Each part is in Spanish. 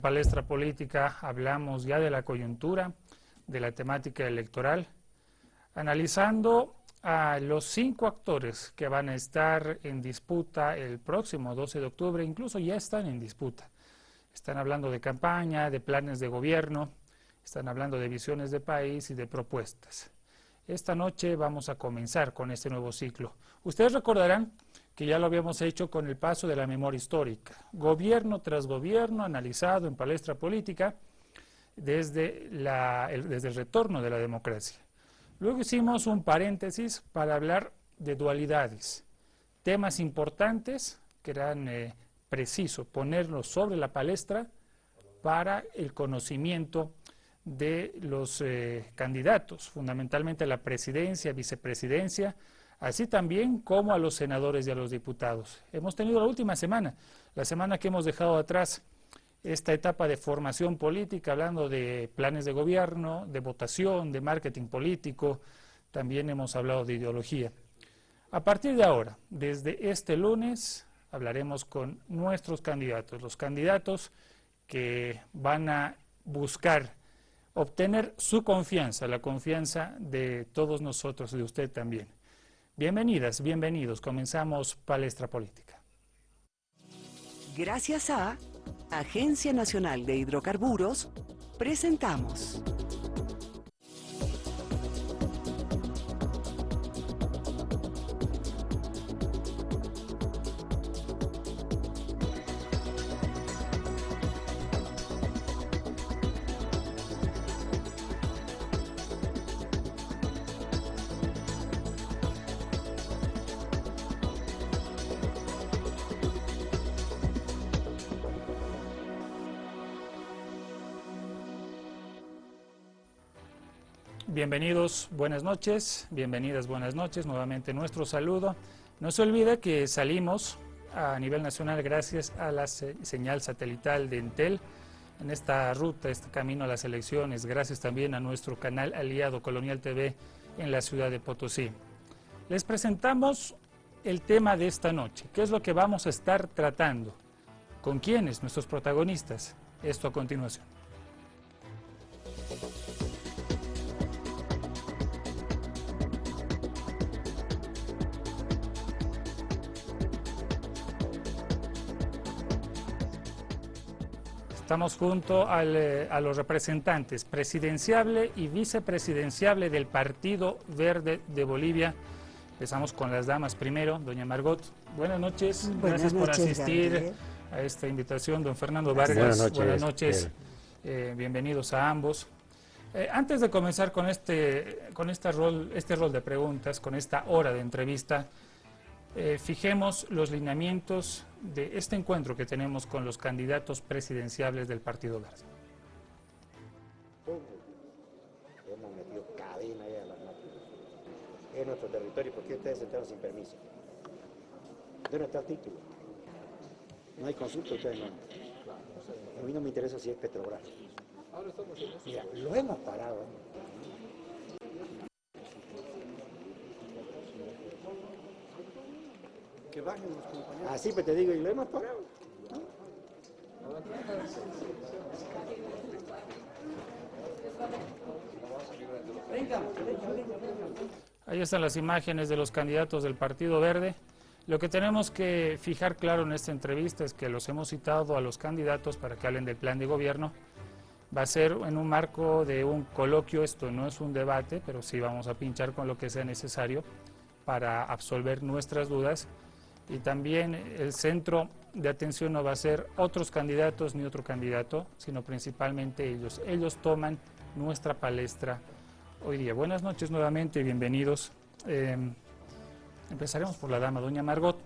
Palestra política hablamos ya de la coyuntura, de la temática electoral, analizando a los 5 actores que van a estar en disputa el próximo 12 de octubre, incluso ya están en disputa. Están hablando de campaña, de planes de gobierno, están hablando de visiones de país y de propuestas. Esta noche vamos a comenzar con este nuevo ciclo. Ustedes recordarán que ya lo habíamos hecho con el paso de la memoria histórica, gobierno tras gobierno analizado en Palestra Política desde el retorno de la democracia. Luego hicimos un paréntesis para hablar de dualidades, temas importantes que eran preciso ponerlos sobre la palestra para el conocimiento de los candidatos, fundamentalmente a la presidencia, vicepresidencia, así también como a los senadores y a los diputados. Hemos tenido la última semana, la semana que hemos dejado atrás, esta etapa de formación política, hablando de planes de gobierno, de votación, de marketing político, también hemos hablado de ideología. A partir de ahora, desde este lunes, hablaremos con nuestros candidatos, los candidatos que van a buscar obtener su confianza, la confianza de todos nosotros, de usted también. Bienvenidas, bienvenidos. Comenzamos Palestra Política. Gracias a Agencia Nacional de Hidrocarburos, presentamos Bienvenidos, buenas noches, bienvenidas, buenas noches, nuevamente nuestro saludo. No se olvide que salimos a nivel nacional gracias a la señal satelital de Entel en esta ruta, este camino a las elecciones, gracias también a nuestro canal aliado Colonial TV en la ciudad de Potosí. Les presentamos el tema de esta noche, qué es lo que vamos a estar tratando, con quiénes, nuestros protagonistas, esto a continuación. Estamos junto a los representantes presidenciable y vicepresidenciable del Partido Verde de Bolivia. Empezamos con las damas primero. Doña Margot, buenas noches. Gracias por asistir, Gabriel, a esta invitación. Don Fernando Vargas, buenas noches. Bienvenidos a ambos. Antes de comenzar con este rol de preguntas, con esta hora de entrevista, fijemos los lineamientos de este encuentro que tenemos con los candidatos presidenciables del Partido Verde. Hemos metido cadena ahí a las máquinas. Es nuestro territorio, ¿por qué ustedes entraron sin permiso? ¿Dónde está el título? No hay consulta, ustedes no. A mí no me interesa si es Petrobras. Mira, lo hemos parado. Que bajen los compañeros. Así pues te digo, y lo hemos parado. Ahí están las imágenes de los candidatos del Partido Verde. Lo que tenemos que fijar claro en esta entrevista es que los hemos citado a los candidatos para que hablen del plan de gobierno. Va a ser en un marco de un coloquio, esto no es un debate, pero sí vamos a pinchar con lo que sea necesario para absolver nuestras dudas. Y también el centro de atención no va a ser otros candidatos ni otro candidato, sino principalmente ellos. Ellos toman nuestra palestra hoy día. Buenas noches nuevamente, bienvenidos. Empezaremos por la dama, doña Margot,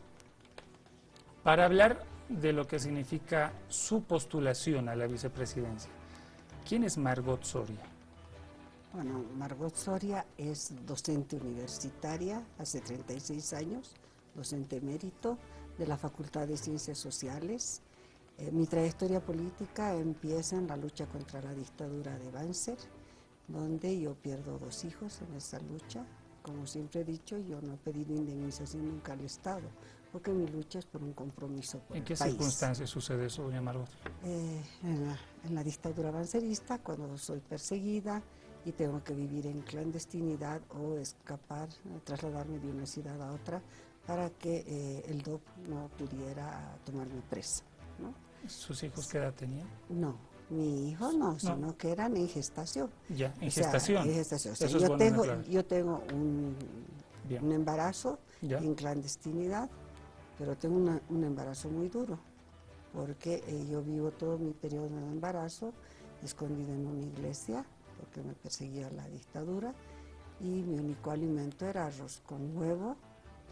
para hablar de lo que significa su postulación a la vicepresidencia. ¿Quién es Margot Soria? Bueno, Margot Soria es docente universitaria hace 36 años, docente emérito de la Facultad de Ciencias Sociales. Mi trayectoria política empieza en la lucha contra la dictadura de Banzer, donde yo pierdo 2 hijos en esa lucha. Como siempre he dicho, yo no he pedido indemnización nunca al Estado, porque mi lucha es por un compromiso por ¿En el qué país. circunstancias sucede eso, doña Margot? En la dictadura avancerista, cuando soy perseguida y tengo que vivir en clandestinidad o escapar, trasladarme de una ciudad a otra para que el DOP no pudiera tomarme presa, ¿no? ¿Sus hijos qué edad tenían? No, mi hijo no, sino que eran en gestación. Ya, en O sea, gestación. en gestación. O sea, Eso es bueno aclarar. yo tengo Bien. un embarazo Ya. en clandestinidad, pero tengo un embarazo muy duro, porque yo vivo todo mi periodo de embarazo escondida en una iglesia, porque me perseguía la dictadura, y mi único alimento era arroz con huevo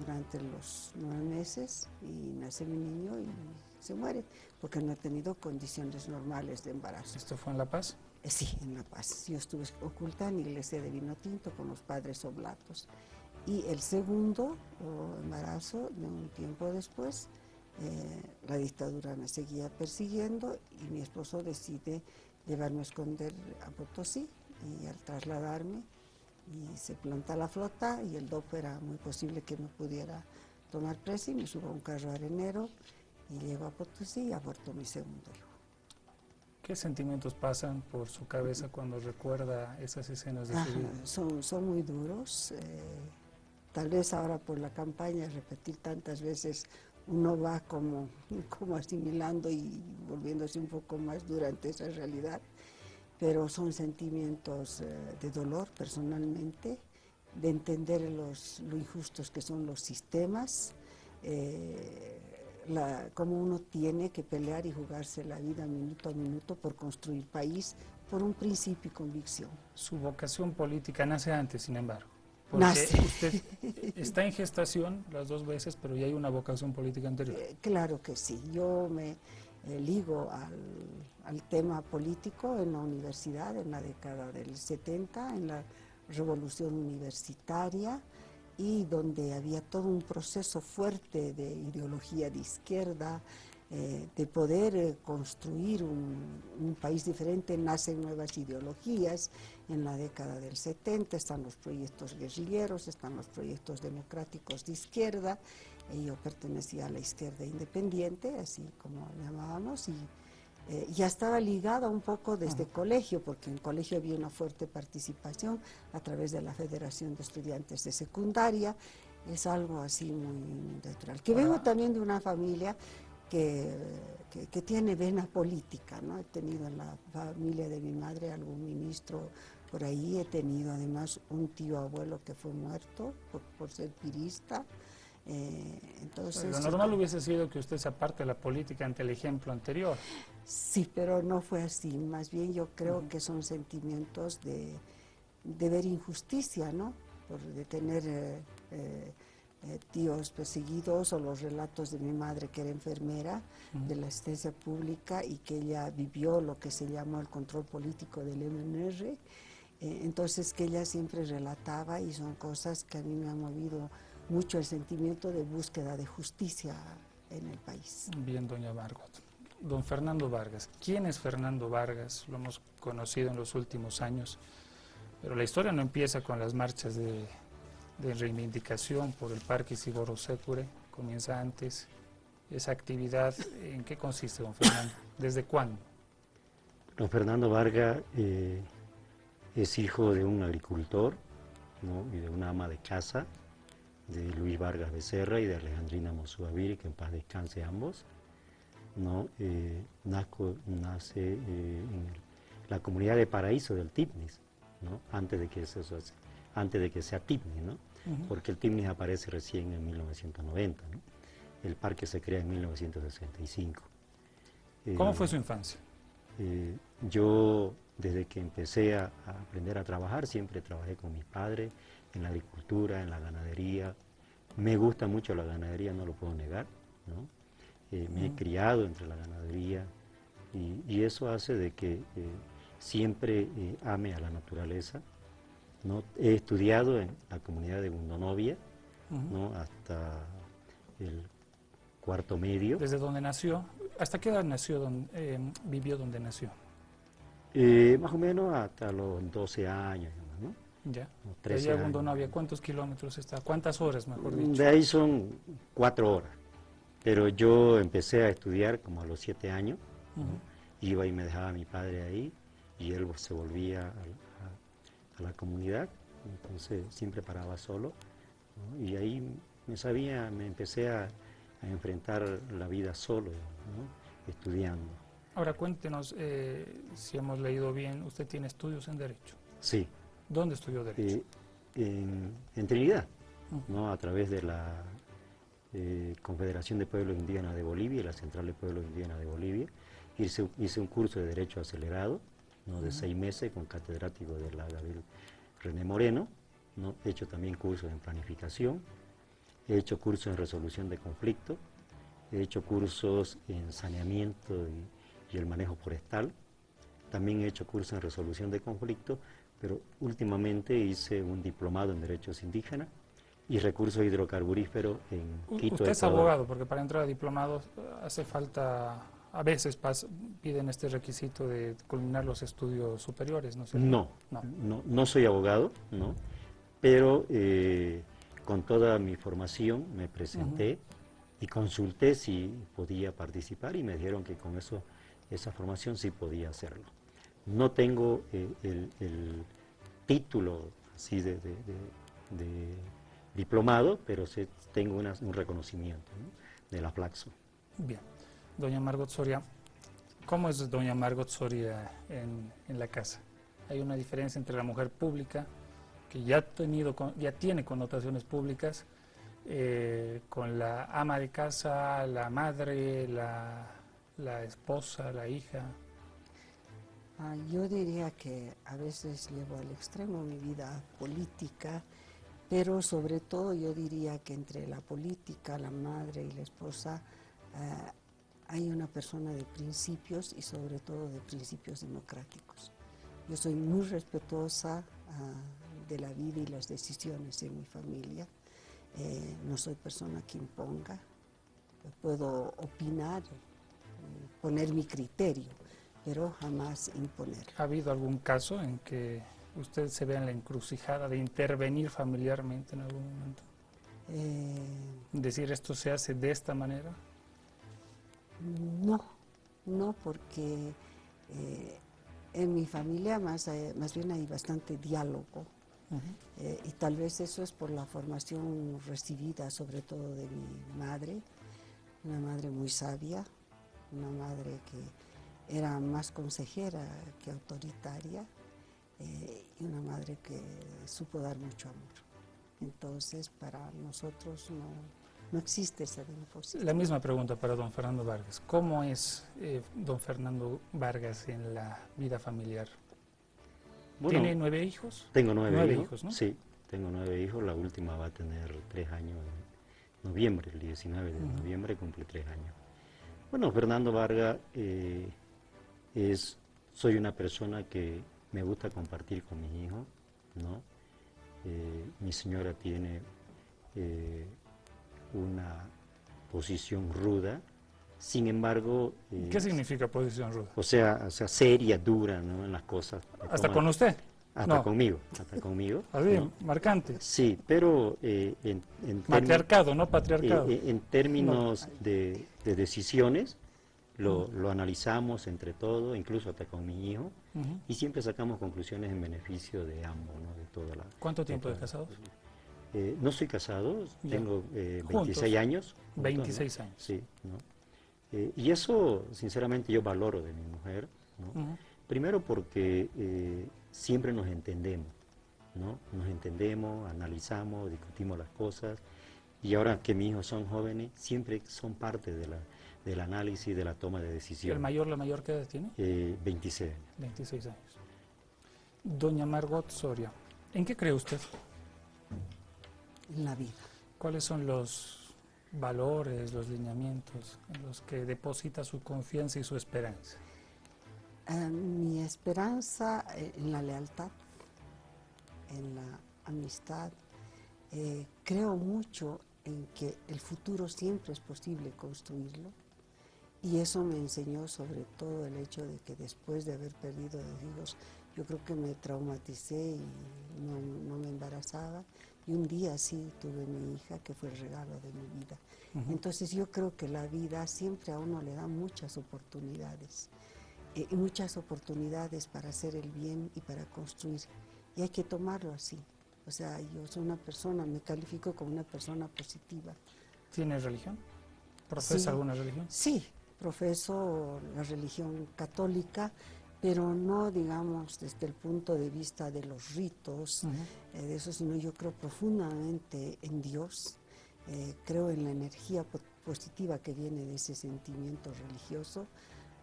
durante los 9 meses, y nace mi niño y se muere, porque no he tenido condiciones normales de embarazo. ¿Esto fue en La Paz? Sí, en La Paz. Yo estuve oculta en la iglesia de Vinotinto con los padres oblatos. Y el segundo embarazo, de un tiempo después, la dictadura me seguía persiguiendo y mi esposo decide llevarme a esconder a Potosí, y al trasladarme y se planta la flota y el DOP era muy posible que me pudiera tomar presa, y me subo a un carro arenero y llego a Potosí y aborto mi segundo hijo. ¿Qué sentimientos pasan por su cabeza cuando recuerda esas escenas de su vida? Son muy duros. Tal vez ahora por la campaña, repetir tantas veces, uno va como asimilando y volviéndose un poco más dura ante esa realidad, pero son sentimientos de dolor personalmente, de entender lo injustos que son los sistemas, cómo uno tiene que pelear y jugarse la vida minuto a minuto por construir país, por un principio y convicción. Su vocación política nace antes, sin embargo. Porque Nace. usted está en gestación las 2 veces, pero ya hay una vocación política anterior. Claro que sí. Yo me ligo al tema político en la universidad en la década del 70, en la revolución universitaria, y donde había todo un proceso fuerte de ideología de izquierda, de poder construir un país diferente. Nacen nuevas ideologías en la década del 70, están los proyectos guerrilleros, están los proyectos democráticos de izquierda, y yo pertenecía a la izquierda independiente, así como llamábamos, y ya estaba ligada un poco desde colegio, porque en colegio había una fuerte participación a través de la Federación de Estudiantes de Secundaria. Es algo así muy natural. Que vengo también de una familia que tiene vena política, ¿no? He tenido en la familia de mi madre algún ministro por ahí, he tenido además un tío abuelo que fue muerto por ser pirista. Entonces, Lo normal hubiese sido que usted se aparte de la política ante el ejemplo anterior. sí, pero no fue así. Más bien yo creo que son sentimientos de ver injusticia, ¿no? De tener tíos perseguidos, o los relatos de mi madre, que era enfermera de la asistencia pública y que ella vivió lo que se llamó el control político del MNR. Entonces, que ella siempre relataba, y son cosas que a mí me han movido mucho el sentimiento de búsqueda de justicia en el país. Bien, doña Margot. Don Fernando Vargas. ¿Quién es Fernando Vargas? Lo hemos conocido en los últimos años, pero la historia no empieza con las marchas de reivindicación por el Parque Isidoro Sécure, comienza antes. Esa actividad, ¿en qué consiste, don Fernando? ¿Desde cuándo? Don Fernando Vargas es hijo de un agricultor, ¿no? Y de una ama de casa, de Luis Vargas Becerra y de Alejandrina Mosuaviri, que en paz descanse ambos, ¿no? Nace en la comunidad de Paraíso del Tipnis, ¿no? Antes de que sea Tipnis, ¿no? Porque el Tipnis aparece recién en 1990, ¿no? El parque se crea en 1965. ¿Cómo fue su infancia? Yo, desde que empecé a aprender a trabajar, siempre trabajé con mis padres en la agricultura, en la ganadería. Me gusta mucho la ganadería, no lo puedo negar, ¿no? Me he criado entre la ganadería, y eso hace de que siempre ame a la naturaleza, ¿no? He estudiado en la comunidad de Bundonovia, ¿no? Hasta el 4º medio. ¿Desde dónde nació? ¿Hasta qué edad nació, vivió donde nació? Más o menos hasta los 12 años, ¿no? Ya. Los De ahí 13 a años. Bundonovia, ¿cuántos kilómetros está? ¿Cuántas horas, mejor dicho? De ahí son 4 horas. Pero yo empecé a estudiar como a los 7 años, ¿no? Ujú. Iba y me dejaba a mi padre ahí, y él se volvía a la comunidad, entonces siempre paraba solo, ¿no? Y ahí me empecé a enfrentar la vida solo, ¿no? Estudiando. Ahora cuéntenos, si hemos leído bien, usted tiene estudios en Derecho. Sí, ¿Dónde estudió Derecho? en Trinidad, Ujú. ¿no? A través de la Confederación de Pueblos Indígenas de Bolivia y la Central de Pueblos Indígenas de Bolivia. Hice un curso de Derecho acelerado, ¿no? De 6 meses con catedrático de la Gabriel René Moreno, ¿no? He hecho también cursos en planificación, he hecho cursos en resolución de conflictos, he hecho cursos en saneamiento y el manejo forestal, también he hecho cursos en resolución de conflictos, pero últimamente hice un diplomado en Derechos Indígenas y recursos hidrocarburíferos en Quito, Usted es Ecuador. abogado, porque para entrar a diplomados hace falta, a veces piden este requisito de culminar los estudios superiores, ¿no es cierto? No, No. no soy abogado, ¿no? Pero con toda mi formación me presenté y consulté si podía participar y me dijeron que con esa formación sí podía hacerlo. No tengo el título así de diplomado, pero sí tengo un reconocimiento, ¿no? De la Flaxo. Bien. Doña Margot Soria, ¿cómo es doña Margot Soria en la casa? Hay una diferencia entre la mujer pública, que ya tiene connotaciones públicas, con la ama de casa, la madre, la esposa, la hija. Yo diría que a veces llevo al extremo mi vida política, pero sobre todo yo diría que entre la política, la madre y la esposa hay una persona de principios y sobre todo de principios democráticos. Yo soy muy respetuosa de la vida y las decisiones en mi familia. No soy persona que imponga, puedo opinar, poner mi criterio, pero jamás imponer. ¿Ha habido algún caso en que usted se vea en la encrucijada de intervenir familiarmente en algún momento? Decir esto se hace de esta manera. No, porque en mi familia más bien hay bastante diálogo. Y tal vez eso es por la formación recibida, sobre todo de mi madre, una madre muy sabia, una madre que era más consejera que autoritaria, y una madre que supo dar mucho amor. Entonces, para nosotros no existe esa imposición. La misma pregunta para don Fernando Vargas. ¿Cómo es don Fernando Vargas en la vida familiar? Bueno, ¿Tiene 9 hijos? tengo 9 9 hijos, hijos, ¿no? sí, tengo 9 hijos, la última va a tener 3 años en noviembre, el 19 de noviembre cumple 3 años. Bueno, Fernando Vargas, soy una persona que me gusta compartir con mis hijos, ¿no? Mi señora tiene una posición ruda, sin embargo... ¿Qué significa posición ruda? o sea, seria, dura, ¿no? En las cosas. ¿Hasta con usted? Hasta No. conmigo, Así, ¿no? marcante. Sí, pero en Matriarcado, no patriarcado. en términos de decisiones, lo analizamos entre todos, incluso hasta con mi hijo, Ujú. y siempre sacamos conclusiones en beneficio de ambos, ¿no? De toda la, ¿Cuánto tiempo de toda- casados? No soy casado, Ya. tengo Juntos. 26 años. juntos, ¿no? 26 años. Sí, ¿no? Y eso, sinceramente, yo valoro de mi mujer, ¿no? Ujú. Primero porque siempre nos entendemos, ¿no? Nos entendemos, analizamos, discutimos las cosas, y ahora que mis hijos son jóvenes, siempre son parte del análisis, de la toma de ¿El decisiones. mayor, la mayor qué edad tiene? 26 años. 26 años. Doña Margot Soria, ¿en qué cree usted? En la vida. ¿Cuáles son los valores, los lineamientos en los que deposita su confianza y su esperanza? Mi esperanza en la lealtad, en la amistad. Creo mucho en que el futuro siempre es posible construirlo, y eso me enseñó sobre todo el hecho de que después de haber perdido 2 hijos, yo creo que me traumaticé y no me embarazaba. y un día sí tuve mi hija, que fue el regalo de mi vida. Entonces yo creo que la vida siempre a uno le da muchas oportunidades, y muchas oportunidades para hacer el bien y para construir, y hay que tomarlo así. O sea, yo soy una persona, me califico como una persona positiva. ¿Tienes religión? ¿Profesa Sí, alguna religión? sí, profeso la religión católica, pero no, digamos, desde el punto de vista de los ritos, de eso, sino yo creo profundamente en Dios, creo en la energía positiva que viene de ese sentimiento religioso,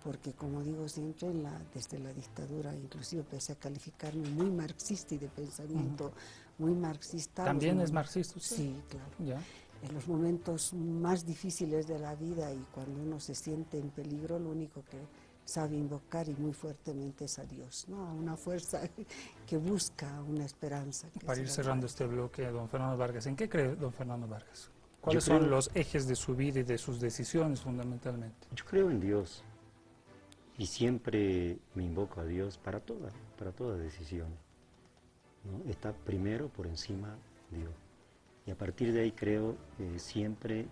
porque como digo siempre, desde la dictadura inclusive empecé a calificarme muy marxista y de pensamiento muy marxista. ¿También es marxista usted? Sí, claro. Ya. En los momentos más difíciles de la vida y cuando uno se siente en peligro, lo único que sabe invocar y muy fuertemente es a Dios, ¿no? A una fuerza que busca una esperanza. Para ir cerrando este bloque, don Fernando Vargas, ¿en qué cree don Fernando Vargas? ¿Cuáles Yo creo- son los ejes de su vida y de sus decisiones fundamentalmente? Yo creo en Dios y siempre me invoco a Dios para toda decisión, ¿no? Está primero por encima Dios. Y a partir de ahí creo siempre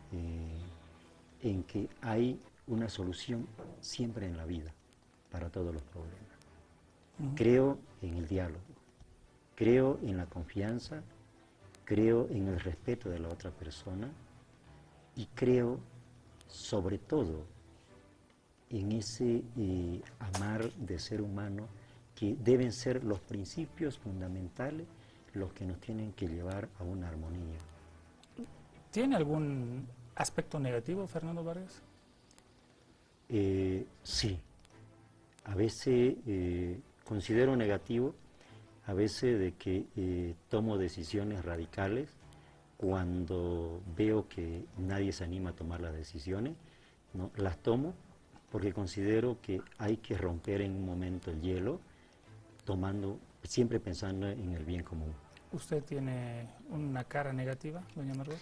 en que hay una solución siempre en la vida para todos los problemas. Creo en el diálogo, creo en la confianza, creo en el respeto de la otra persona y creo sobre todo en ese amar de ser humano que deben ser los principios fundamentales los que nos tienen que llevar a una armonía. ¿Tiene algún aspecto negativo, Fernando Vargas? Sí, a veces considero negativo, a veces de que tomo decisiones radicales cuando veo que nadie se anima a tomar las decisiones, ¿no? Las tomo porque considero que hay que romper en un momento el hielo, siempre pensando en el bien común. ¿Usted tiene una cara negativa, doña Margot?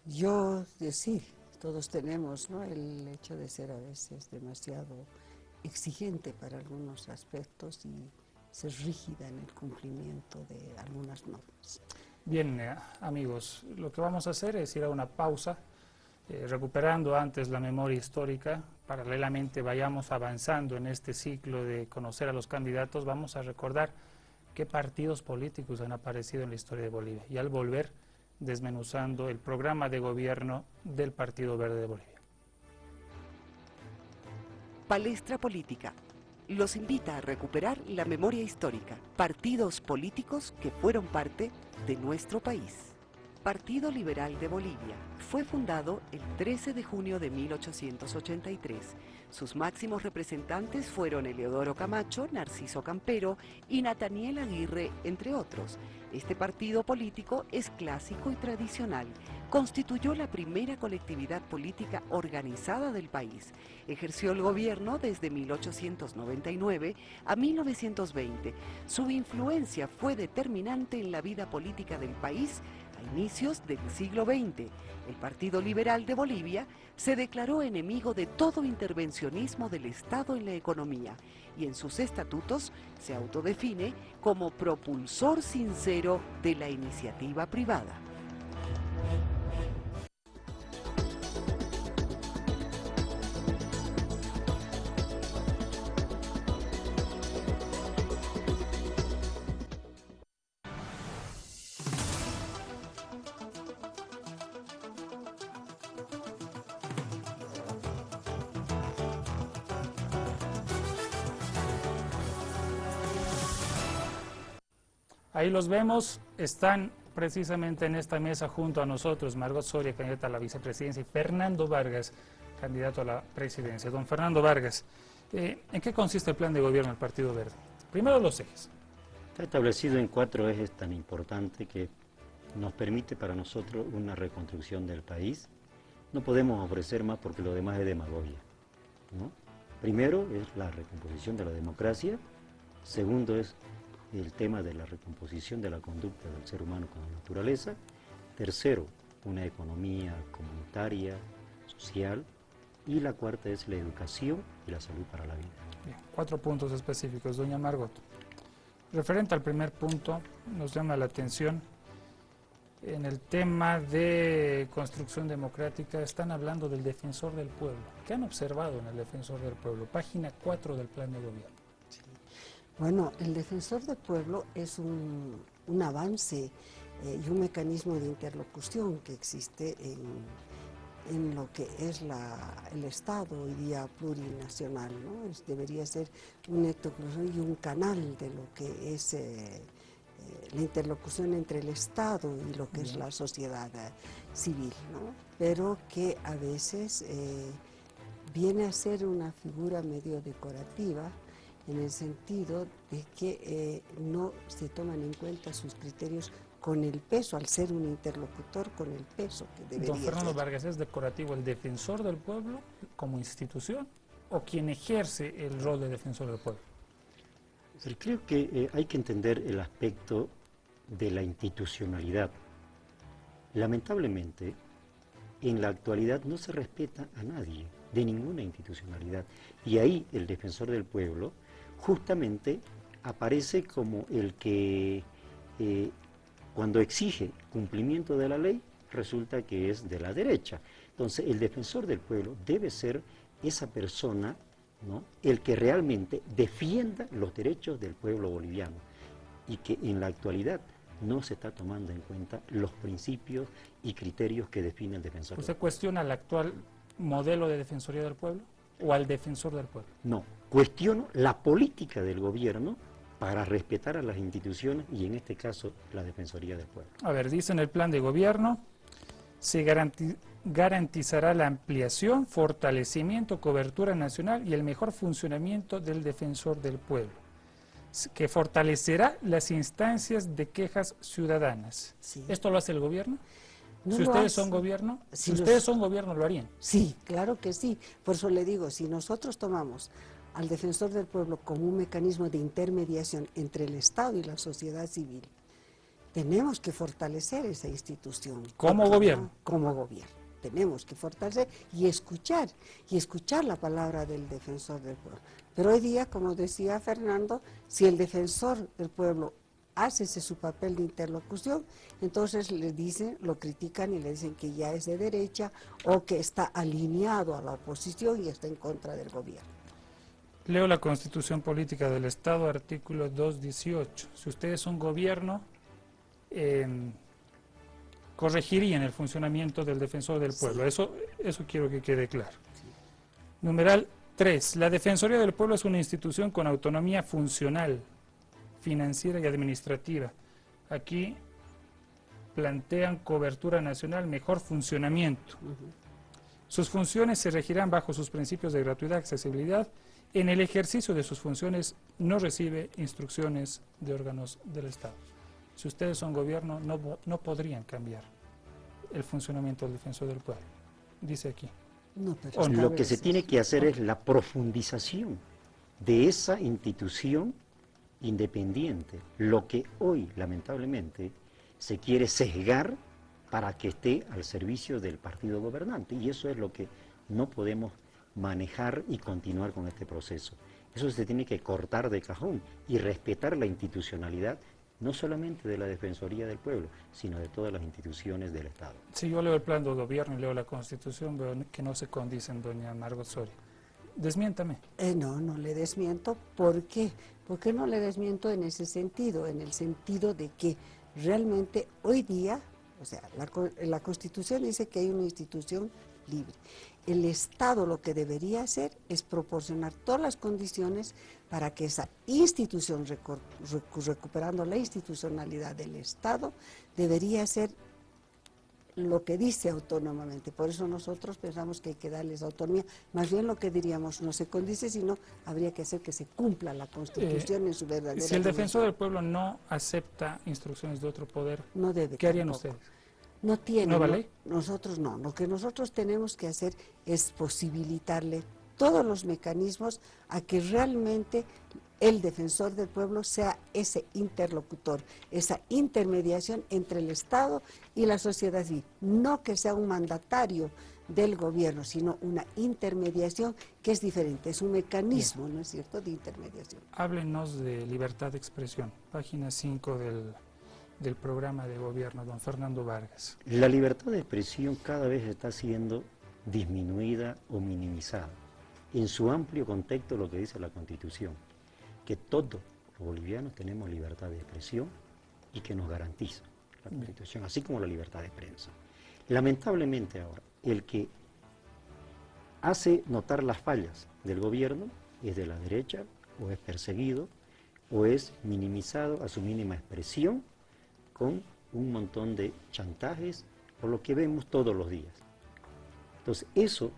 Yo, sí, todos tenemos, ¿no? El hecho de ser a veces demasiado exigente para algunos aspectos y ser rígida en el cumplimiento de algunas normas. Bien, amigos, lo que vamos a hacer es ir a una pausa, recuperando antes la memoria histórica. Paralelamente vayamos avanzando en este ciclo de conocer a los candidatos, vamos a recordar qué partidos políticos han aparecido en la historia de Bolivia y al volver desmenuzando el programa de gobierno del Partido Verde de Bolivia. Palestra Política los invita a recuperar la memoria histórica, partidos políticos que fueron parte de nuestro país. Partido Liberal de Bolivia fue fundado el 13 de junio de 1883. Sus máximos representantes fueron Eleodoro Camacho, Narciso Campero y Nataniel Aguirre, entre otros. Este partido político es clásico y tradicional. Constituyó la primera colectividad política organizada del país. Ejerció el gobierno desde 1899 a 1920. Su influencia fue determinante en la vida política del país a inicios del siglo XX. El Partido Liberal de Bolivia se declaró enemigo de todo intervencionismo del Estado en la economía y en sus estatutos se autodefine como propulsor sincero de la iniciativa privada. Ahí los vemos, están precisamente en esta mesa junto a nosotros Margot Soria, candidata a la vicepresidencia, y Fernando Vargas, candidato a la presidencia. Don Fernando Vargas, ¿en qué consiste el plan de gobierno del Partido Verde? Primero los ejes. Está establecido en 4 ejes tan importantes que nos permite para nosotros una reconstrucción del país. No podemos ofrecer más porque lo demás es demagogia, ¿no? Primero es la recomposición de la democracia, segundo es el tema de la recomposición de la conducta del ser humano con la naturaleza, tercero, una economía comunitaria, social, y la cuarta es la educación y la salud para la vida. Bien, 4 puntos específicos. Doña Margot, referente al primer punto, nos llama la atención En el tema de construcción democrática están hablando del defensor del pueblo. ¿Qué han observado en el defensor del pueblo? Página 4 del plan de gobierno. Sí. Bueno, el defensor del pueblo es un avance y un mecanismo de interlocución que existe en lo que es el Estado hoy día plurinacional, ¿no? Debería ser una interlocución y un canal de lo que es la interlocución entre el Estado y lo que es la sociedad civil, ¿no? Pero que a veces viene a ser una figura medio decorativa en el sentido de que no se toman en cuenta sus criterios con el peso, al ser un interlocutor con el peso que debería Don Fernando ser. Vargas, ¿es decorativo el defensor del pueblo como institución o quien ejerce el rol de defensor del pueblo? Creo que hay que entender el aspecto de la institucionalidad. Lamentablemente, en la actualidad no se respeta a nadie, de ninguna institucionalidad. Y ahí el defensor del pueblo justamente aparece como el que cuando exige cumplimiento de la ley resulta que es de la derecha. Entonces el defensor del pueblo debe ser esa persona, ¿no?, el que realmente defienda los derechos del pueblo boliviano y que en la actualidad no se está tomando en cuenta los principios y criterios que define el defensor del ¿Usted pueblo. cuestiona el actual modelo de defensoría del pueblo o al defensor del pueblo? No, cuestiono la política del gobierno para respetar a las instituciones y en este caso la Defensoría del Pueblo. A ver, dice en el plan de gobierno, se garantizará la ampliación, fortalecimiento, cobertura nacional y el mejor funcionamiento del defensor del pueblo, que fortalecerá las instancias de quejas ciudadanas. Sí. ¿Esto lo hace el gobierno? No Si lo ustedes hace. son gobierno, Si si ustedes son gobierno, ¿lo harían? Sí, claro que sí. Por eso le digo, si nosotros tomamos al defensor del pueblo como un mecanismo de intermediación entre el Estado y la sociedad civil, tenemos que fortalecer esa institución. ¿Como gobierno? Como gobierno. Tenemos que fortalecer y escuchar la palabra del defensor del pueblo. Pero hoy día, como decía Fernando, si el defensor del pueblo hace ese su papel de interlocución, entonces le dicen, lo critican y le dicen que ya es de derecha o que está alineado a la oposición y está en contra del gobierno. Leo la Constitución Política del Estado, artículo 218. Si ustedes son gobierno, corregirían el funcionamiento del defensor del pueblo. Sí. Eso quiero que quede claro. Sí. Numeral 3. La Defensoría del Pueblo es una institución con autonomía funcional, financiera y administrativa. Aquí plantean cobertura nacional, mejor funcionamiento. Sus funciones se regirán bajo sus principios de gratuidad, accesibilidad. En el ejercicio de sus funciones no recibe instrucciones de órganos del Estado. Si ustedes son gobierno, no podrían cambiar el funcionamiento del defensor del pueblo. Dice aquí. No, pero lo que se tiene que hacer es la profundización de esa institución independiente. Lo que hoy, lamentablemente, se quiere sesgar para que esté al servicio del partido gobernante. Y eso es lo que no podemos manejar y continuar con este proceso. Eso se tiene que cortar de cajón y respetar la institucionalidad, no solamente de la Defensoría del Pueblo, sino de todas las instituciones del Estado. Si yo leo el plan de gobierno y leo la Constitución, veo que no se condicen, doña Margot Soria. Desmiéntame. No le desmiento. ¿Por qué? ¿Por qué no le desmiento en ese sentido? En el sentido de que realmente hoy día, o sea, la Constitución dice que hay una institución libre. El Estado lo que debería hacer es proporcionar todas las condiciones para que esa institución, recuperando la institucionalidad del Estado, debería ser lo que dice autónomamente. Por eso nosotros pensamos que hay que darles autonomía. Más bien lo que diríamos, no se condice, sino habría que hacer que se cumpla la Constitución en su verdadera Si el dimensión. defensor del pueblo no acepta instrucciones de otro poder, no debe, ¿qué harían tampoco. ustedes? No tiene. ¿No vale? Nosotros no. Lo que nosotros tenemos que hacer es posibilitarle todos los mecanismos a que realmente el defensor del pueblo sea ese interlocutor, esa intermediación entre el Estado y la sociedad civil. No que sea un mandatario del gobierno, sino una intermediación que es diferente, es un mecanismo, ¿no es cierto?, de intermediación. Háblenos de libertad de expresión, página 5 del del programa de gobierno, don Fernando Vargas? La libertad de expresión cada vez está siendo disminuida o minimizada. En su amplio contexto, lo que dice la Constitución, que todos los bolivianos tenemos libertad de expresión y que nos garantiza la Constitución, así como la libertad de prensa. Lamentablemente ahora, el que hace notar las fallas del gobierno es de la derecha, o es perseguido, o es minimizado a su mínima expresión con un montón de chantajes, por lo que vemos todos los días. Entonces, eso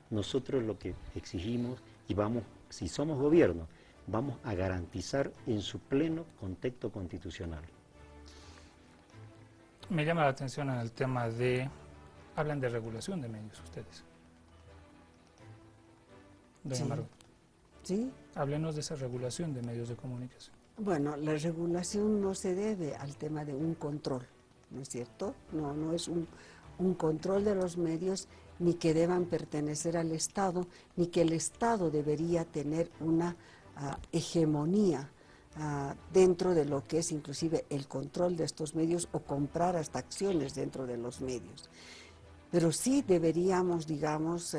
nosotros lo que exigimos y vamos, si somos gobierno, vamos a garantizar en su pleno contexto constitucional. Me llama la atención en el tema de, hablan de regulación de medios ustedes. Doña Sí. Margot, ¿Sí? háblenos de esa regulación de medios de comunicación. Bueno, la regulación no se debe al tema de un control, ¿no es cierto? No es un control de los medios, ni que deban pertenecer al Estado, ni que el Estado debería tener una hegemonía dentro de lo que es inclusive el control de estos medios o comprar hasta acciones dentro de los medios. Pero sí deberíamos, digamos,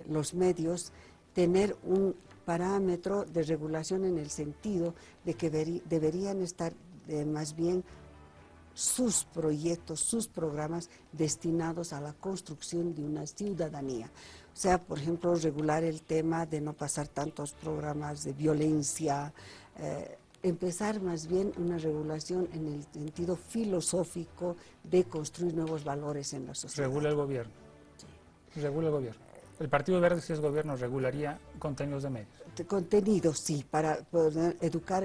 los medios tener un parámetro de regulación en el sentido de que deberían estar más bien sus proyectos, sus programas destinados a la construcción de una ciudadanía. O sea, por ejemplo, regular el tema de no pasar tantos programas de violencia, empezar más bien una regulación en el sentido filosófico de construir nuevos valores en la sociedad. Regula el gobierno. Regula el gobierno. El Partido Verde, si es gobierno, regularía contenidos de medios. Contenidos, sí, para poder educar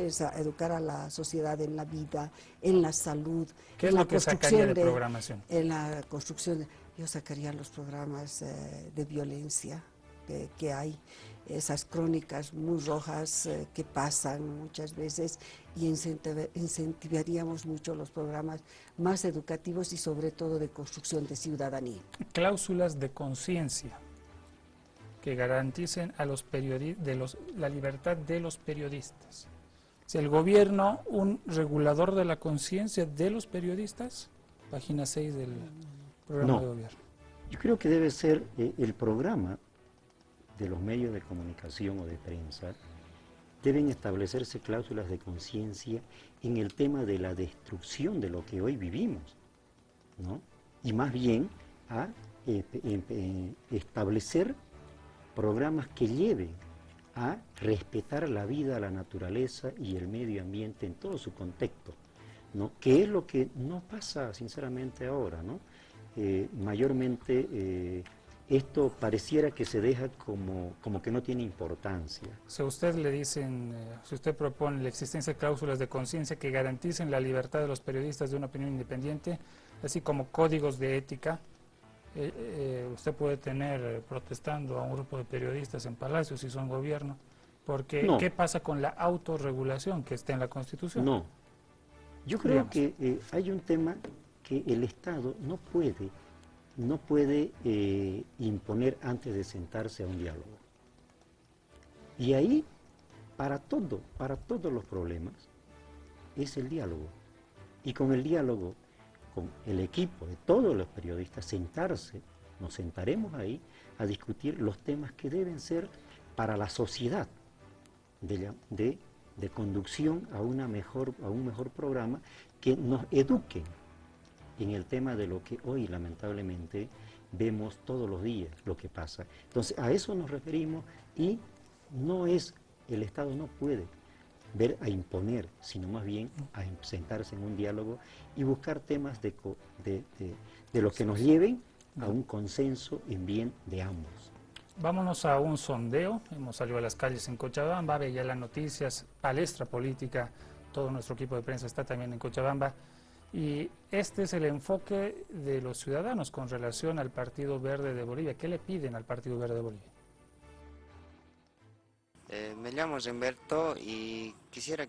a la sociedad en la vida, en la salud. ¿Qué es en la lo que sacaría de construcción programación? En la construcción, yo sacaría los programas de violencia que hay, esas crónicas muy rojas que pasan muchas veces, y incentivaríamos mucho los programas más educativos y sobre todo de construcción de ciudadanía. Cláusulas de conciencia que garanticen a los la libertad de los periodistas. Si el gobierno, un regulador de la conciencia de los periodistas, página 6 del programa de gobierno. Yo creo que debe ser el programa de los medios de comunicación o de prensa, deben establecerse cláusulas de conciencia en el tema de la destrucción de lo que hoy vivimos, ¿no? Y más bien a establecer programas que lleven a respetar la vida, la naturaleza y el medio ambiente en todo su contexto, ¿no? Que es lo que no pasa sinceramente ahora, ¿no? Mayormente esto pareciera que se deja como que no tiene importancia. Si a usted le dicen, si usted propone la existencia de cláusulas de conciencia que garanticen la libertad de los periodistas de una opinión independiente, así como códigos de ética, usted puede tener protestando a un grupo de periodistas en Palacio si son gobierno, porque No. ¿qué pasa con la autorregulación que está en la Constitución? No, yo creo que hay un tema que el Estado no puede imponer antes de sentarse a un diálogo. Y ahí, para todos los problemas, es el diálogo. Y con el diálogo, con el equipo de todos los periodistas, nos sentaremos ahí a discutir los temas que deben ser para la sociedad de conducción a un mejor programa que nos eduque en el tema de lo que hoy lamentablemente vemos todos los días lo que pasa. Entonces a eso nos referimos, y el Estado no puede ver a imponer, sino más bien a sentarse en un diálogo y buscar temas de lo que nos lleven a un consenso en bien de ambos. Vámonos a un sondeo. Hemos salido a las calles en Cochabamba, veía las noticias, palestra política, todo nuestro equipo de prensa está también en Cochabamba, y este es el enfoque de los ciudadanos con relación al Partido Verde de Bolivia. ¿Qué le piden al Partido Verde de Bolivia? Me llamo Humberto y quisiera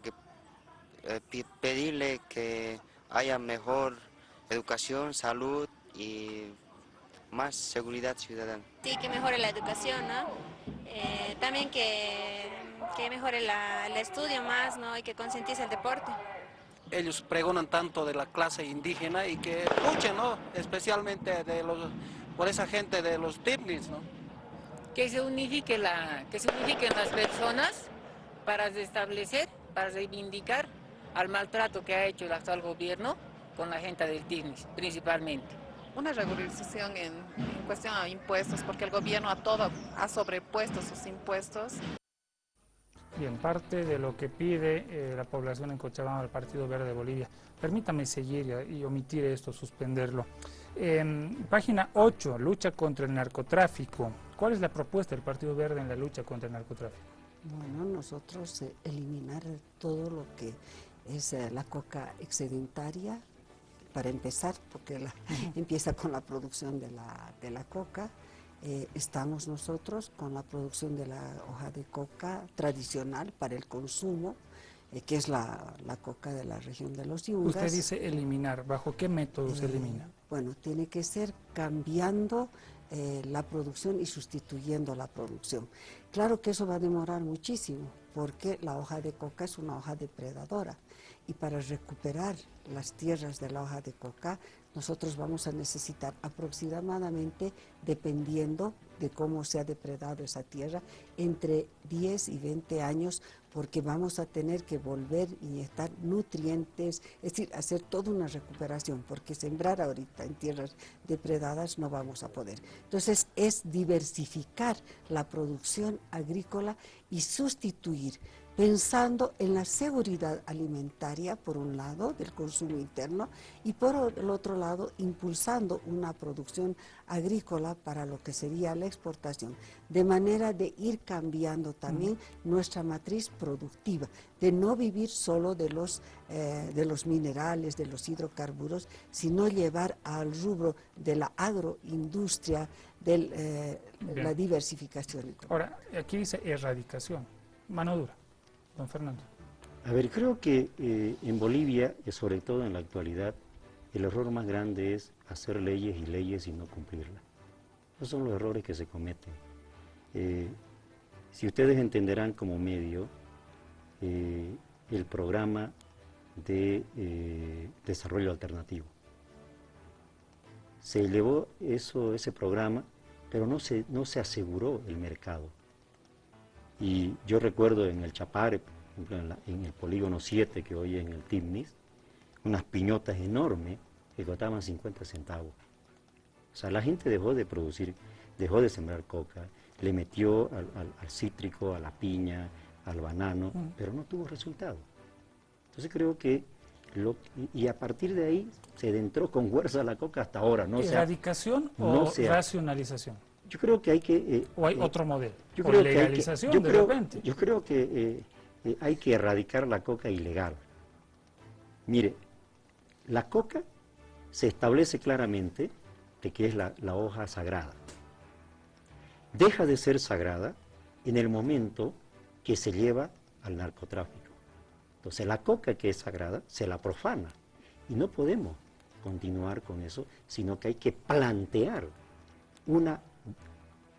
pedirle que haya mejor educación, salud y más seguridad ciudadana. Sí, que mejore la educación, ¿no? También que mejore el estudio más, ¿no? Y que concientice el deporte. ellos pregonan tanto de la clase indígena y que luchen, ¿no? Especialmente por esa gente de los tipnis, ¿no? Que se unifiquen las personas para restablecer, para reivindicar al maltrato que ha hecho el actual gobierno con la gente del TIGNIS, principalmente. Una regularización en cuestión a impuestos, porque el gobierno a todo ha sobrepuesto sus impuestos. Bien, parte de lo que pide la población en Cochabamba, el Partido Verde de Bolivia. Permítame seguir y omitir esto, suspenderlo. Página 8, lucha contra el narcotráfico. ¿Cuál es la propuesta del Partido Verde en la lucha contra el narcotráfico? Bueno, nosotros eliminar todo lo que es la coca excedentaria, para empezar, porque empieza con la producción de la coca. Estamos nosotros con la producción de la hoja de coca tradicional para el consumo, que es la coca de la región de los Yungas. Usted dice eliminar, ¿bajo qué método se elimina? Bueno, tiene que ser cambiando la producción y sustituyendo la producción. Claro que eso va a demorar muchísimo, porque la hoja de coca es una hoja depredadora, y para recuperar las tierras de la hoja de coca, nosotros vamos a necesitar aproximadamente, dependiendo de cómo se ha depredado esa tierra, entre 10 y 20 años, porque vamos a tener que volver a inyectar nutrientes, es decir, hacer toda una recuperación, porque sembrar ahorita en tierras depredadas no vamos a poder. Entonces es diversificar la producción agrícola y sustituir, pensando en la seguridad alimentaria, por un lado, del consumo interno, y por el otro lado, impulsando una producción agrícola para lo que sería la exportación, de manera de ir cambiando también nuestra matriz productiva, de no vivir solo de los minerales, de los hidrocarburos, sino llevar al rubro de la agroindustria, de la diversificación. Ahora, aquí dice erradicación, mano dura. Don Fernando. A ver, creo que en Bolivia, y sobre todo en la actualidad, el error más grande es hacer leyes y no cumplirlas. Esos son los errores que se cometen. Si ustedes entenderán como medio el programa de desarrollo alternativo. Se elevó ese programa, pero no se aseguró el mercado. Y yo recuerdo en el Chapare, por ejemplo, en el polígono 7, que hoy es en el TIGNIS, unas piñotas enormes que costaban 50 centavos. O sea, la gente dejó de producir, dejó de sembrar coca, le metió al cítrico, a la piña, al banano, pero no tuvo resultado. Entonces creo que, y a partir de ahí se entró con fuerza la coca hasta ahora. ¿Erradicación o racionalización? Yo creo que hay que... ¿O hay otro modelo? Yo ¿O creo legalización que de repente? Yo creo que hay que erradicar la coca ilegal. Mire, la coca se establece claramente de que es la hoja sagrada. Deja de ser sagrada en el momento que se lleva al narcotráfico. Entonces la coca que es sagrada se la profana y no podemos continuar con eso, sino que hay que plantear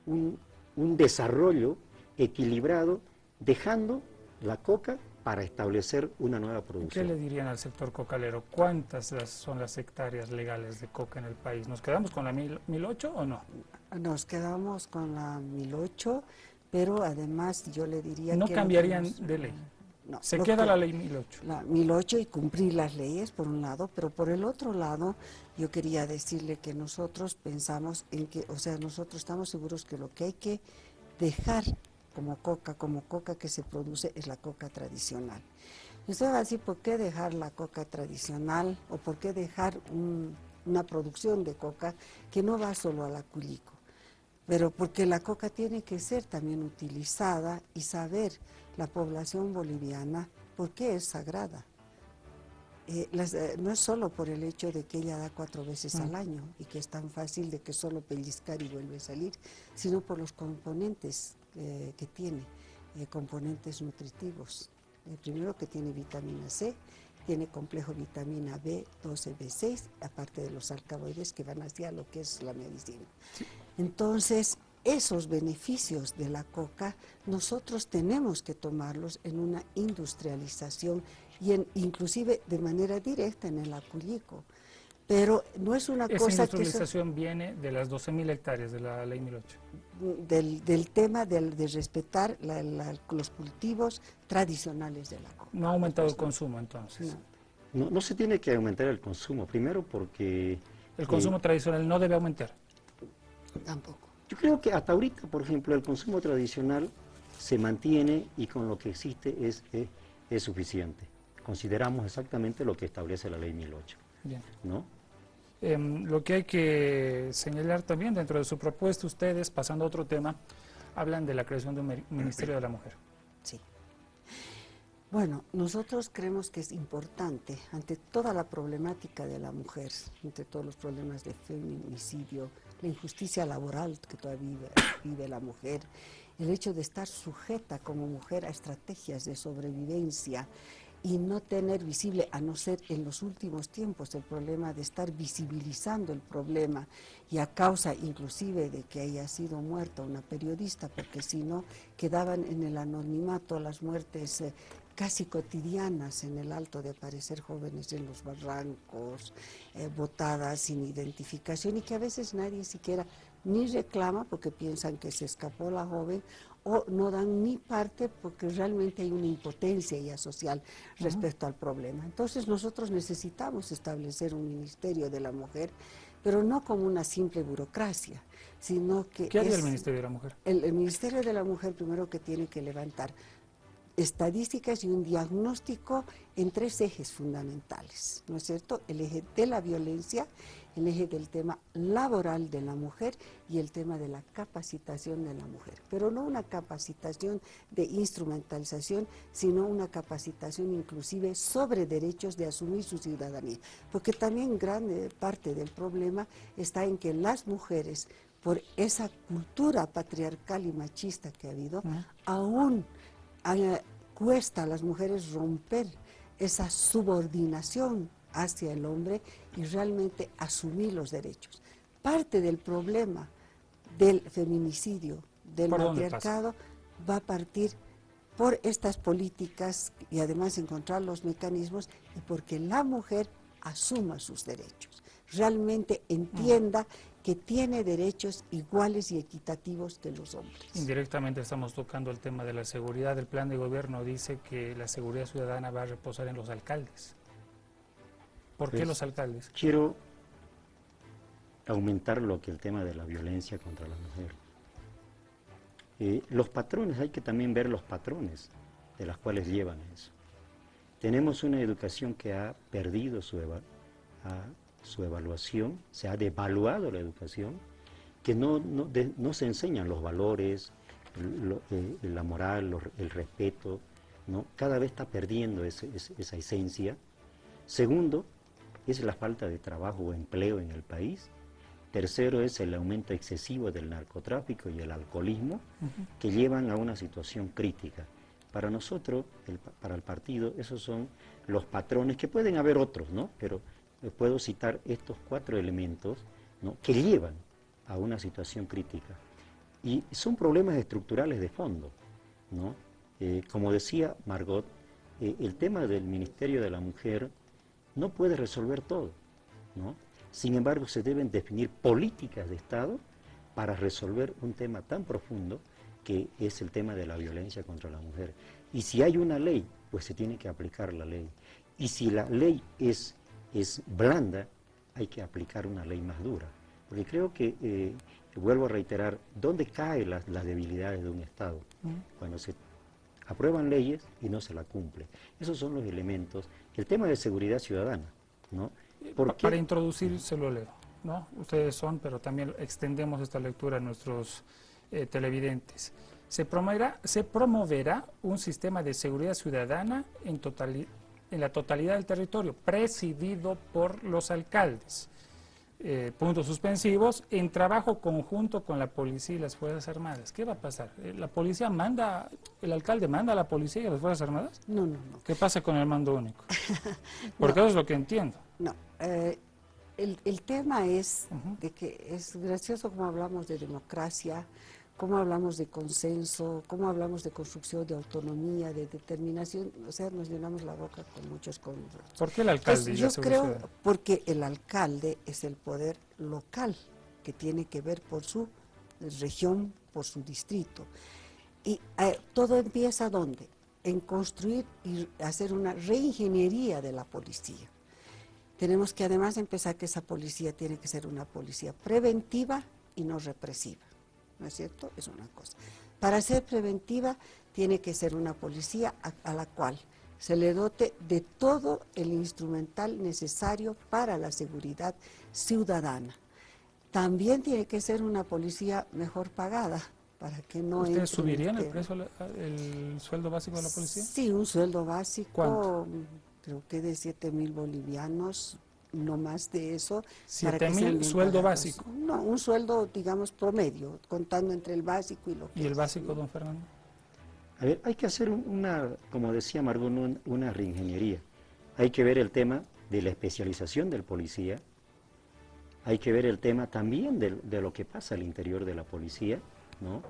un desarrollo equilibrado, dejando la coca para establecer una nueva producción. ¿Qué le dirían al sector cocalero? ¿Cuántas son las hectáreas legales de coca en el país? ¿Nos quedamos con la 1008 o no? Nos quedamos con la 1008, pero además yo le diría ¿No que... cambiarían de ley? No, ¿Se queda la ley 1008? La 1008 y cumplir las leyes, por un lado, pero por el otro lado, yo quería decirle que nosotros pensamos en que, o sea, nosotros estamos seguros que lo que hay que dejar como coca que se produce es la coca tradicional. Y usted va a decir, ¿por qué dejar la coca tradicional o por qué dejar una producción de coca que no va solo al acuilico? Pero porque la coca tiene que ser también utilizada y saber la población boliviana por qué es sagrada. No es solo por el hecho de que ella da 4 veces al año y que es tan fácil de que solo pellizcar y vuelve a salir, sino por los componentes que tiene, componentes nutritivos. Primero que tiene vitamina C, tiene complejo vitamina B12, B6, aparte de los alcaloides que van hacia lo que es la medicina. Sí. Entonces, esos beneficios de la coca nosotros tenemos que tomarlos en una industrialización y inclusive de manera directa en el Acullico. Pero no es una Esa cosa que... industrialización viene de las 12.000 hectáreas de la Ley 1008. Del tema de respetar los cultivos tradicionales de la coca. No ha aumentado el consumo entonces. No se tiene que aumentar el consumo, primero porque... El consumo tradicional no debe aumentar. Tampoco. Yo creo que hasta ahorita, por ejemplo, el consumo tradicional se mantiene y con lo que existe es suficiente. Consideramos exactamente lo que establece la Ley 1008. Bien. ¿No? Lo que hay que señalar también dentro de su propuesta, ustedes, pasando a otro tema, hablan de la creación de un Ministerio de la Mujer. Sí. Bueno, nosotros creemos que es importante, ante toda la problemática de la mujer, entre todos los problemas de feminicidio, la injusticia laboral que todavía vive la mujer, el hecho de estar sujeta como mujer a estrategias de sobrevivencia y no tener visible, a no ser en los últimos tiempos, el problema de estar visibilizando el problema y a causa inclusive de que haya sido muerta una periodista, porque si no quedaban en el anonimato las muertes casi cotidianas en el Alto, de aparecer jóvenes en los barrancos, botadas sin identificación y que a veces nadie siquiera ni reclama porque piensan que se escapó la joven o no dan ni parte porque realmente hay una impotencia ya social respecto al problema. Entonces nosotros necesitamos establecer un Ministerio de la Mujer, pero no como una simple burocracia, sino que... ¿Qué haría el Ministerio de la Mujer? El Ministerio de la Mujer primero que tiene que levantar estadísticas y un diagnóstico en 3 ejes fundamentales, ¿no es cierto? El eje de la violencia, el eje del tema laboral de la mujer y el tema de la capacitación de la mujer. Pero no una capacitación de instrumentalización, sino una capacitación inclusive sobre derechos de asumir su ciudadanía. Porque también gran parte del problema está en que las mujeres, por esa cultura patriarcal y machista que ha habido, aún cuesta a las mujeres romper esa subordinación hacia el hombre y realmente asumir los derechos. Parte del problema del feminicidio, del matriarcado, va a partir por estas políticas y además encontrar los mecanismos y porque la mujer asuma sus derechos, realmente entienda que tiene derechos iguales y equitativos que los hombres. Indirectamente estamos tocando el tema de la seguridad. El plan de gobierno dice que la seguridad ciudadana va a reposar en los alcaldes. ¿Por qué los alcaldes? Quiero aumentar lo que el tema de la violencia contra la mujer. Los patrones, hay que también ver los patrones de las cuales llevan eso. Tenemos una educación que ha perdido su evaluación, se ha devaluado la educación, que no se enseñan los valores, la moral, el respeto, ¿no? Cada vez está perdiendo esa esencia. Segundo, es la falta de trabajo o empleo en el país. Tercero, es el aumento excesivo del narcotráfico y el alcoholismo, que llevan a una situación crítica. Para nosotros, para el partido, esos son los patrones, que pueden haber otros, ¿no? Pero puedo citar estos 4 elementos, ¿no?, que llevan a una situación crítica. Y son problemas estructurales de fondo, ¿no? Como decía Margot, el tema del Ministerio de la Mujer no puede resolver todo, ¿no? Sin embargo, se deben definir políticas de Estado para resolver un tema tan profundo que es el tema de la violencia contra la mujer. Y si hay una ley, pues se tiene que aplicar la ley. Y si la ley es blanda, hay que aplicar una ley más dura. Porque creo que, vuelvo a reiterar, ¿dónde caen las debilidades de un Estado? Cuando se aprueban leyes y no se la cumple. Esos son los elementos. El tema de seguridad ciudadana, ¿no? Para introducírselo leo, ¿no? Ustedes son, pero también extendemos esta lectura a nuestros televidentes. Se promoverá un sistema de seguridad ciudadana en la totalidad del territorio, presidido por los alcaldes. Puntos suspensivos, en trabajo conjunto con la policía y las Fuerzas Armadas. ¿Qué va a pasar? ¿La policía manda, el alcalde manda a la policía y a las Fuerzas Armadas? No. ¿Qué pasa con el mando único? Porque eso es lo que entiendo. No. el tema es de que es gracioso cómo hablamos de democracia, cómo hablamos de consenso, cómo hablamos de construcción de autonomía, de determinación, o sea, nos llenamos la boca con muchos conceptos. ¿Por qué el alcalde? Entonces, y la yo seguridad creo, ciudadana? porque el alcalde es el poder local, que tiene que ver por su región, por su distrito. Y todo empieza ¿dónde? En construir y hacer una reingeniería de la policía. Tenemos que además empezar que esa policía tiene que ser una policía preventiva y no represiva, ¿no es cierto? Es una cosa. Para ser preventiva tiene que ser una policía a la cual se le dote de todo el instrumental necesario para la seguridad ciudadana. También tiene que ser una policía mejor pagada, para que no ¿Ustedes entre en subirían el tema. precio, el sueldo básico de la policía? Sí, un sueldo básico, ¿Cuánto? creo que de 7.000 bolivianos, no más de eso. 7.000 sueldo básico. No, un sueldo, digamos, promedio, contando entre el básico y lo que ¿Y el es, básico, ¿no? don Fernando? A ver, hay que hacer como decía Margot, una reingeniería. Hay que ver el tema de la especialización del policía, hay que ver el tema también de lo que pasa al interior de la policía, ¿no?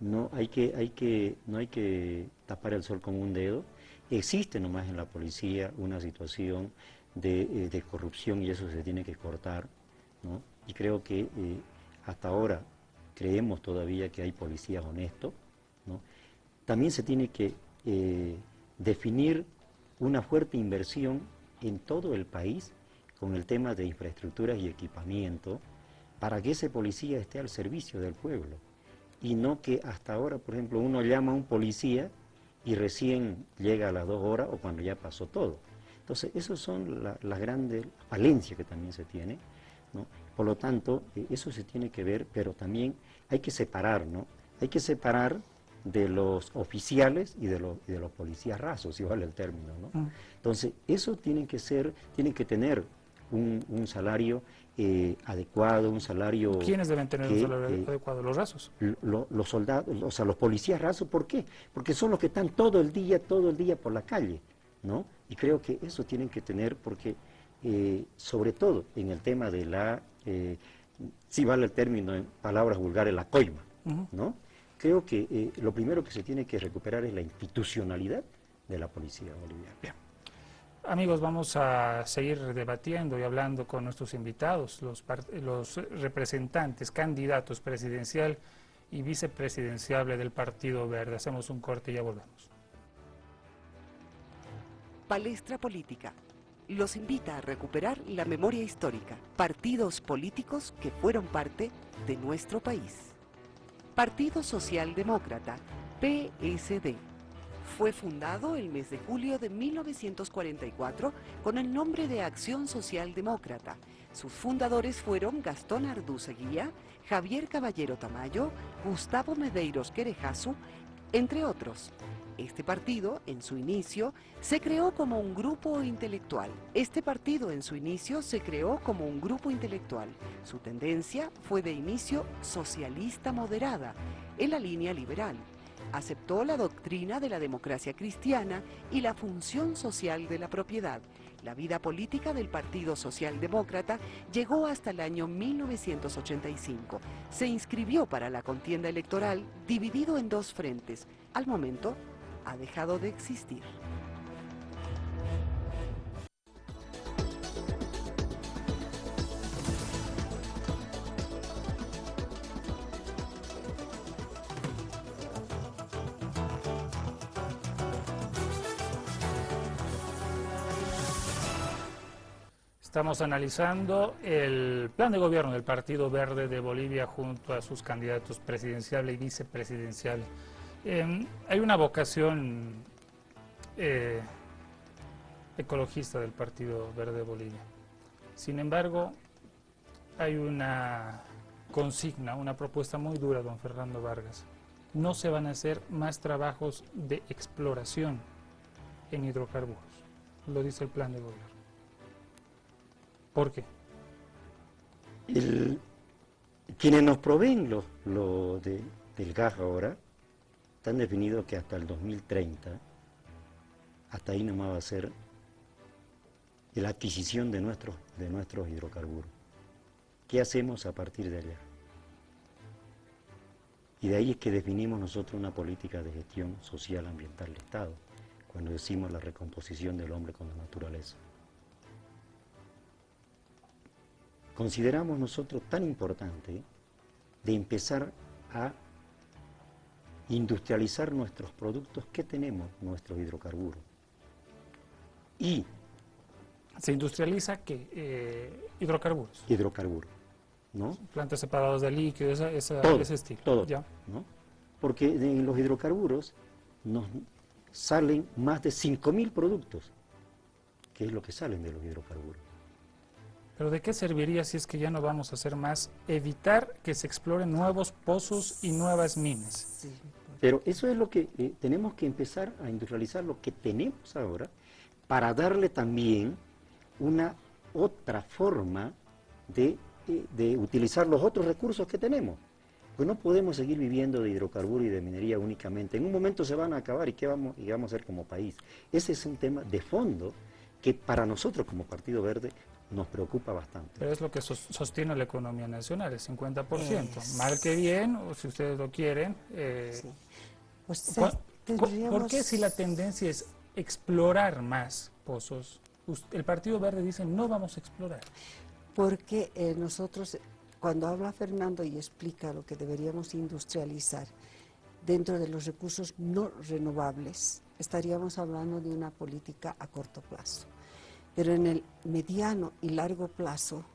No hay que tapar el sol con un dedo. Existe nomás en la policía una situación de corrupción y eso se tiene que cortar, ¿no? Y creo que hasta ahora creemos todavía que hay policías honestos, ¿no? También se tiene que definir una fuerte inversión en todo el país con el tema de infraestructuras y equipamiento para que ese policía esté al servicio del pueblo y no que hasta ahora, por ejemplo, uno llama a un policía y recién llega a las 2 horas o cuando ya pasó todo. Entonces, esas son las grandes falencias que también se tiene, ¿no? Por lo tanto, eso se tiene que ver, pero también hay que separar, ¿no? Hay que separar de los oficiales y de los policías rasos, si vale el término, ¿no? Entonces, eso tienen que tener un salario adecuado, un salario... ¿Quiénes deben tener un salario adecuado? ¿Los rasos? Los soldados, o sea, los policías rasos, ¿por qué? Porque son los que están todo el día por la calle, ¿no? Y creo que eso tienen que tener porque, sobre todo en el tema de la, si vale el término en palabras vulgares, la coima, ¿no? Creo que lo primero que se tiene que recuperar es la institucionalidad de la policía boliviana. Bien. Amigos, vamos a seguir debatiendo y hablando con nuestros invitados, los representantes, candidatos presidencial y vicepresidenciable del Partido Verde. Hacemos un corte y ya volvemos. Palestra Política los invita a recuperar la memoria histórica, partidos políticos que fueron parte de nuestro país. Partido Socialdemócrata, PSD. Fue fundado el mes de julio de 1944 con el nombre de Acción Social Demócrata. Sus fundadores fueron Gastón Ardúceguía, Javier Caballero Tamayo, Gustavo Medeiros Querejazu, entre otros. Este partido, en su inicio, se creó como un grupo intelectual. Su tendencia fue de inicio socialista moderada, en la línea liberal. Aceptó la doctrina de la democracia cristiana y la función social de la propiedad. La vida política del Partido Socialdemócrata llegó hasta el año 1985. Se inscribió para la contienda electoral dividido en dos frentes. Al momento, ha dejado de existir. Estamos analizando el plan de gobierno del Partido Verde de Bolivia junto a sus candidatos presidencial y vicepresidencial. Hay una vocación ecologista del Partido Verde de Bolivia. Sin embargo, hay una consigna, una propuesta muy dura, don Fernando Vargas. No se van a hacer más trabajos de exploración en hidrocarburos, lo dice el plan de gobierno. ¿Por qué? Quienes nos proveen del gas ahora, están definidos que hasta el 2030, hasta ahí nomás va a ser la adquisición de nuestros hidrocarburos. ¿Qué hacemos a partir de allá? Y de ahí es que definimos nosotros una política de gestión social ambiental del Estado, cuando decimos la recomposición del hombre con la naturaleza. Consideramos nosotros tan importante de empezar a industrializar nuestros productos que tenemos, nuestros hidrocarburos. Y ¿Se industrializa qué? Hidrocarburos. hidrocarburos, ¿no? Plantas separadas de líquidos, Todo, ese estilo. todo, Ya. ¿no? Porque en los hidrocarburos nos salen más de 5.000 productos, que es lo que salen de los hidrocarburos. Pero ¿de qué serviría si es que ya no vamos a hacer más? Evitar que se exploren nuevos pozos y nuevas minas. Sí. Pero eso es lo que tenemos que empezar a industrializar lo que tenemos ahora para darle también una otra forma de utilizar los otros recursos que tenemos. Pues no podemos seguir viviendo de hidrocarburos y de minería únicamente. En un momento se van a acabar y ¿qué vamos a hacer como país? Ese es un tema de fondo que para nosotros como Partido Verde nos preocupa bastante. Pero es lo que sostiene la economía nacional, el 50%. Mal que bien, o si ustedes lo quieren. Sí. Pues, ¿Por qué si la tendencia es explorar más pozos, el Partido Verde dice no vamos a explorar? Porque nosotros, cuando habla Fernando y explica lo que deberíamos industrializar dentro de los recursos no renovables, estaríamos hablando de una política a corto plazo. Pero en el mediano y largo plazo,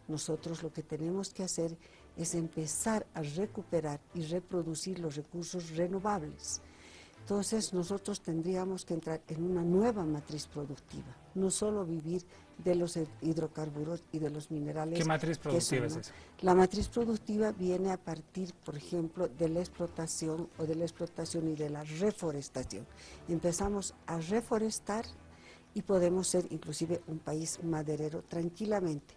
nosotros lo que tenemos que hacer es empezar a recuperar y reproducir los recursos renovables. Entonces nosotros tendríamos que entrar en una nueva matriz productiva, no solo vivir de los hidrocarburos y de los minerales. ¿Qué matriz productiva es esa? La matriz productiva viene a partir, por ejemplo, de la explotación y de la reforestación. Empezamos a reforestar y podemos ser inclusive un país maderero tranquilamente.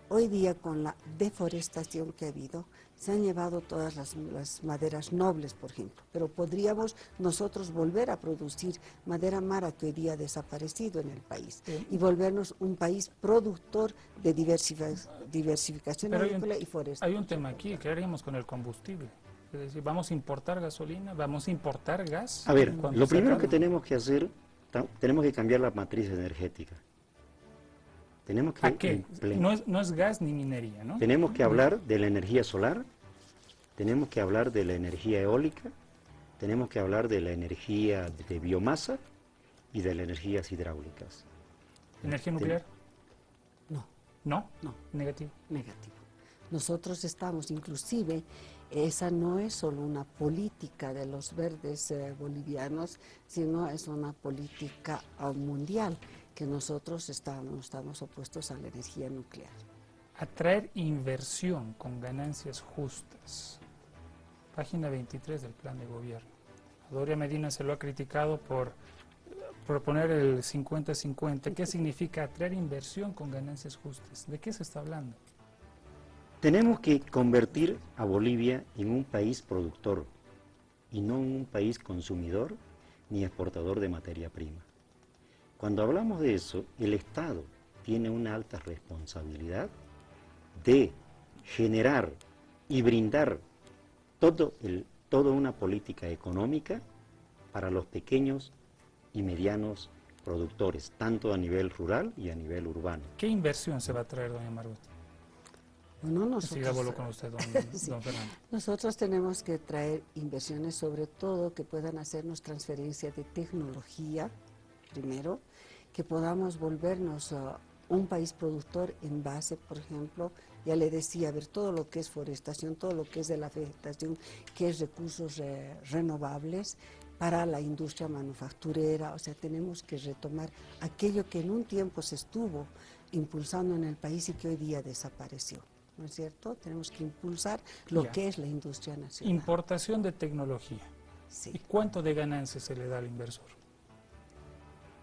Hoy día, con la deforestación que ha habido, se han llevado todas las maderas nobles, por ejemplo, pero podríamos nosotros volver a producir madera mara que hoy día ha desaparecido en el país y volvernos un país productor de diversificación agrícola y forestal. Hay un tema aquí, ¿qué haríamos con el combustible? Es decir, ¿vamos a importar gasolina? ¿Vamos a importar gas? A ver, lo primero que tenemos que hacer, tenemos que cambiar la matriz energética. Tenemos que ¿A qué? No es gas ni minería, ¿no? Tenemos que hablar de la energía solar, tenemos que hablar de la energía eólica, tenemos que hablar de la energía de biomasa y de las energías hidráulicas. ¿Energía nuclear? No. ¿No? No. ¿Negativo? Negativo. Nosotros estamos, inclusive, esa no es solo una política de los verdes bolivianos, sino es una política mundial, que nosotros estamos opuestos a la energía nuclear. Atraer inversión con ganancias justas. Página 23 del plan de gobierno. A Doria Medina se lo ha criticado por proponer el 50-50. ¿Qué significa atraer inversión con ganancias justas? ¿De qué se está hablando? Tenemos que convertir a Bolivia en un país productor y no en un país consumidor ni exportador de materia prima. Cuando hablamos de eso, el Estado tiene una alta responsabilidad de generar y brindar toda una política económica para los pequeños y medianos productores, tanto a nivel rural y a nivel urbano. ¿Qué inversión se va a traer, doña Margot? Bueno, con usted, sí. don Fernando. Nosotros tenemos que traer inversiones, sobre todo que puedan hacernos transferencia de tecnología, primero, que podamos volvernos un país productor en base, por ejemplo, ya le decía, a ver, todo lo que es forestación, todo lo que es de la vegetación, que es recursos renovables para la industria manufacturera. O sea, tenemos que retomar aquello que en un tiempo se estuvo impulsando en el país y que hoy día desapareció, ¿no es cierto? Tenemos que impulsar lo que es la industria nacional. Importación de tecnología. Sí. ¿Y cuánto de ganancia se le da al inversor?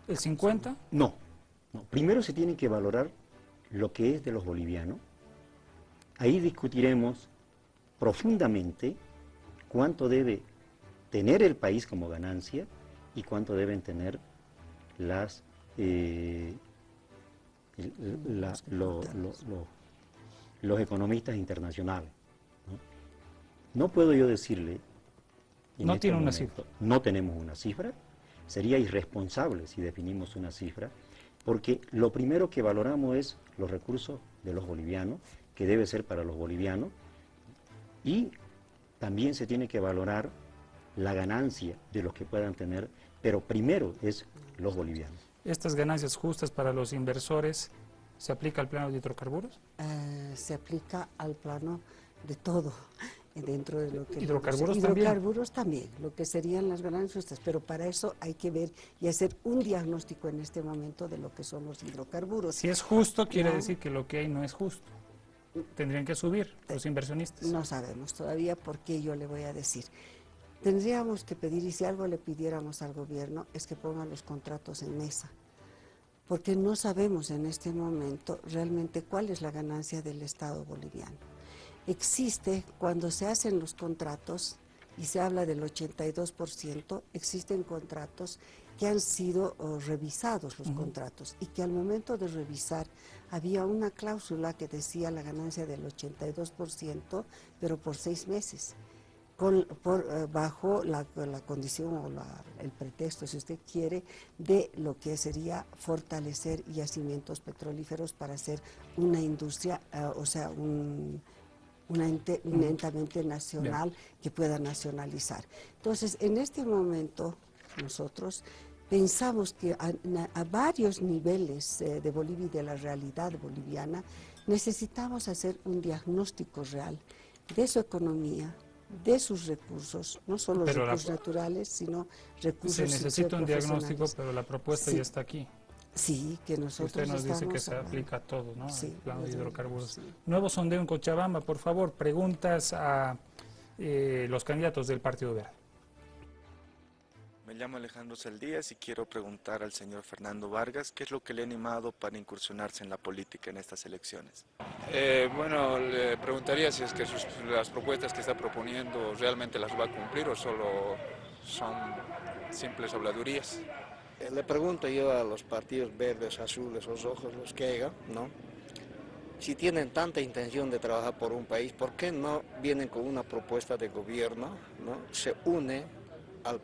¿El 50? No. Primero se tiene que valorar lo que es de los bolivianos. Ahí discutiremos profundamente cuánto debe tener el país como ganancia y cuánto deben tener los economistas internacionales. No puedo yo decirle, no tiene una cifra. No tenemos una cifra, sería irresponsable si definimos una cifra, porque lo primero que valoramos es los recursos de los bolivianos, que debe ser para los bolivianos, y también se tiene que valorar la ganancia de los que puedan tener, pero primero es los bolivianos. ¿Estas ganancias justas para los inversores se aplica al plano de hidrocarburos? Se aplica al plano de todo, dentro de lo que... ¿Hidrocarburos también? Hidrocarburos también, lo que serían las ganancias justas, pero para eso hay que ver y hacer un diagnóstico en este momento de lo que son los hidrocarburos. Si es justo, quiere decir que lo que hay no es justo. Tendrían que subir los inversionistas. No sabemos todavía por qué, yo le voy a decir. Tendríamos que pedir, y si algo le pidiéramos al gobierno, es que ponga los contratos en mesa, porque no sabemos en este momento realmente cuál es la ganancia del Estado boliviano. Existe, cuando se hacen los contratos, y se habla del 82%, existen contratos que han sido revisados, los contratos, y que al momento de revisar había una cláusula que decía la ganancia del 82%, pero por 6 meses. Bajo la condición o el pretexto, si usted quiere, de lo que sería fortalecer yacimientos petrolíferos para hacer una industria, o sea, un ente nacional que pueda nacionalizar. Entonces, en este momento, nosotros pensamos que a varios niveles de Bolivia y de la realidad boliviana, necesitamos hacer un diagnóstico real de su economía, de sus recursos, no solo recursos naturales, sino recursos se necesita un diagnóstico, pero la propuesta ya está aquí. Sí, que nosotros usted nos dice que se aplica a todo, ¿no? Sí, el plano de hidrocarburos. Sí. Nuevo sondeo en Cochabamba, por favor, preguntas a los candidatos del Partido Verde. Me llamo Alejandro Saldías y quiero preguntar al señor Fernando Vargas qué es lo que le ha animado para incursionarse en la política en estas elecciones. Bueno, le preguntaría si es que las propuestas que está proponiendo realmente las va a cumplir o solo son simples habladurías. Le pregunto yo a los partidos verdes, azules o rojos, los que haya, ¿no? Si tienen tanta intención de trabajar por un país, ¿por qué no vienen con una propuesta de gobierno, ¿no? Se une al